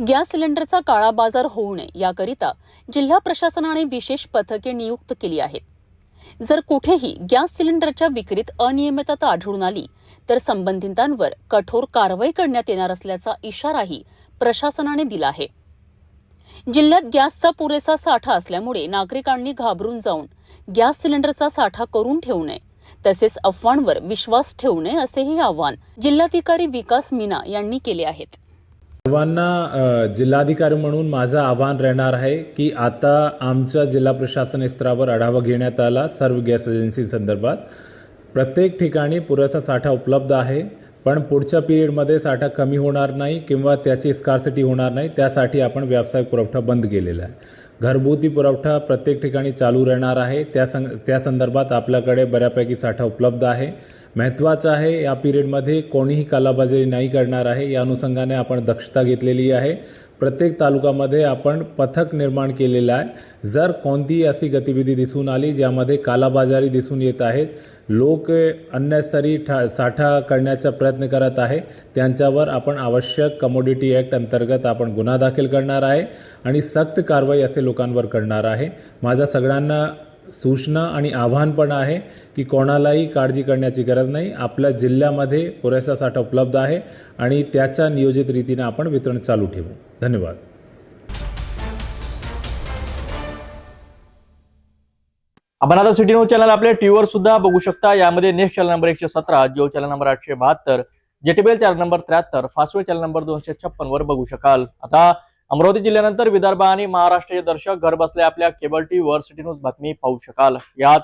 गॅस सिलेंडरचा काळा बाजार होऊ नये याकरिता जिल्हा प्रशासनाने विशेष पथके नियुक्त केली आहेत. जर कुठेही गॅस सिलेंडरच्या विक्रीत अनियमितता आढळून आली तर संबंधितांवर कठोर कारवाई करण्यात येणार असल्याचा इशाराही प्रशासनाने दिला आहे. जिल्ह्यात गॅसचा पुरेसा साठा असल्यामुळे नागरिकांनी घाबरून जाऊन गॅस सिलेंडरचा साठा करून ठेवू नये तसेच अफवांवर विश्वास ठेवू नये असेही आवाहन जिल्हाधिकारी विकास मीना यांनी केले आहेत. सर्वांना जिल्हाधिकारी म्हणून माझं आवाहन राहणार आहे की आता आमच्या जिल्हा प्रशासन स्तरावर आढावा घेण्यात आला सर्व गॅस एजन्सी संदर्भात. प्रत्येक ठिकाणी पुरेसा साठा उपलब्ध आहे, पण पुढच्या पिरियडमध्ये साठा कमी होणार नाही किंवा त्याची स्कार्सिटी होणार नाही, त्यासाठी आपण व्यावसायिक पुरवठा बंद केलेला आहे. घरगुती पुरवठा प्रत्येक ठिकाणी चालू राहणार आहे. त्या संदर्भात आपल्याकडे बऱ्यापैकी साठा उपलब्ध आहे. महत्त्वाचं आहे या पिरियडमध्ये कोणीही कालाबाजारी नाही करणार आहे. या अनुषंगाने आपण दक्षता घेतलेली आहे. प्रत्येक तालुक्यामध्ये आपण पथक निर्माण केलेलं आहे. जर कोणतीही अशी गतिविधी दिसून आली ज्यामध्ये कालाबाजारी दिसून येत आहेत, लोक अननेसरी साठा करण्याचा प्रयत्न करत आहे, त्यांच्यावर आपण आवश्यक कमोडिटी ॲक्ट अंतर्गत आपण गुन्हा दाखल करणार आहे आणि सक्त कारवाई असे लोकांवर करणार आहे. माझ्या सगळ्यांना सूचना आणि आव्हान पण आहे की कोणालाही काळजी करण्याची गरज नाही. आपल्या जिल्ह्यामध्ये पुरेसा साठा उपलब्ध आहे आणि त्याच्या नियोजित रीतीने आपण वितरण चालू ठेवू. धन्यवाद. आपण आता सिटी न्यूज चॅनल आपल्या टीव्हीवर सुद्धा बघू शकता. यामध्ये next channel number 117, Jio channel number 872, JTBL channel number 73, Fastway channel number 256 वर बघू शकाल. आता अमरावती जिल्ह्यानंतर विदर्भ आणि महाराष्ट्राचे दर्शक घर बसल्या आपल्या केबल टीव्हीवर सिटी न्यूज बातमी पाहू शकाल. यात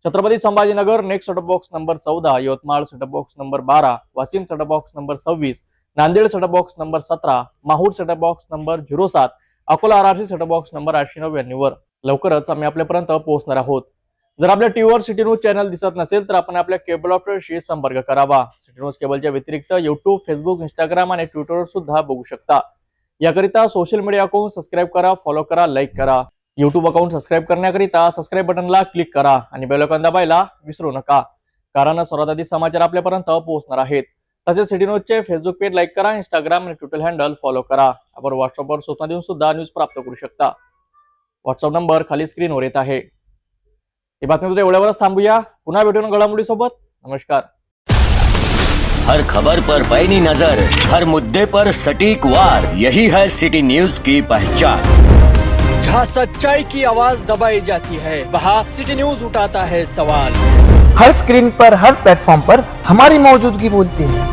Chhatrapati Sambhajinagar next setup box number 14, Yavatmal setup box number 12, Washim setup box number 26, Nanded setup box number 17, Mahur setup box number 07, Akola RRC setup box number 899 वर लवकरच आम्ही आपल्यापर्यंत पोहोचणार आहोत. जर आपल्या टीव्हीवर सिटी न्यूज चॅनल दिसत नसेल तर आपण आपल्या केबल ऑपरेटरशी संपर्क करावा. सिटी न्यूज केबलच्या व्यतिरिक्त युट्यूब, फेसबुक, इंस्टाग्राम आणि ट्विटरवर सुद्धा बघू शकता. याकरिता सोशल मीडिया अकाउंट सबस्क्राईब करा, फॉलो करा, लाईक करा. युट्यूब अकाउंट सबस्क्राईब करण्याकरिता सबस्क्राईब बटनला क्लिक करा आणि बेल आयकॉन दाबायला विसरू नका, कारण सर्वात आधी समाचार आपल्यापर्यंत पोहोचणार आहेत. तसेच सिटी न्यूजचे फेसबुक पेज लाईक करा, इंस्टाग्राम आणि ट्विटर हँडल फॉलो करा. आपण व्हॉट्सअपवर सूचना देऊन सुद्धा न्यूज प्राप्त करू शकता. व्हॉट्सअप नंबर खाली स्क्रीनवर येत आहे. ही बातमी एवढ्यावरच थांबूया. पुन्हा भेटून घडामोडीसोबत. नमस्कार. हर खबर पर पैनी नजर, हर मुद्दे पर सटीक वार, यही है सिटी न्यूज की पहचान. जहाँ सच्चाई की आवाज दबाई जाती है वहाँ सिटी न्यूज उठाता है सवाल. हर स्क्रीन पर, हर प्लेटफॉर्म पर हमारी मौजूदगी बोलती है.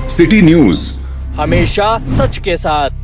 सिटी न्यूज हमेशा सच के साथ.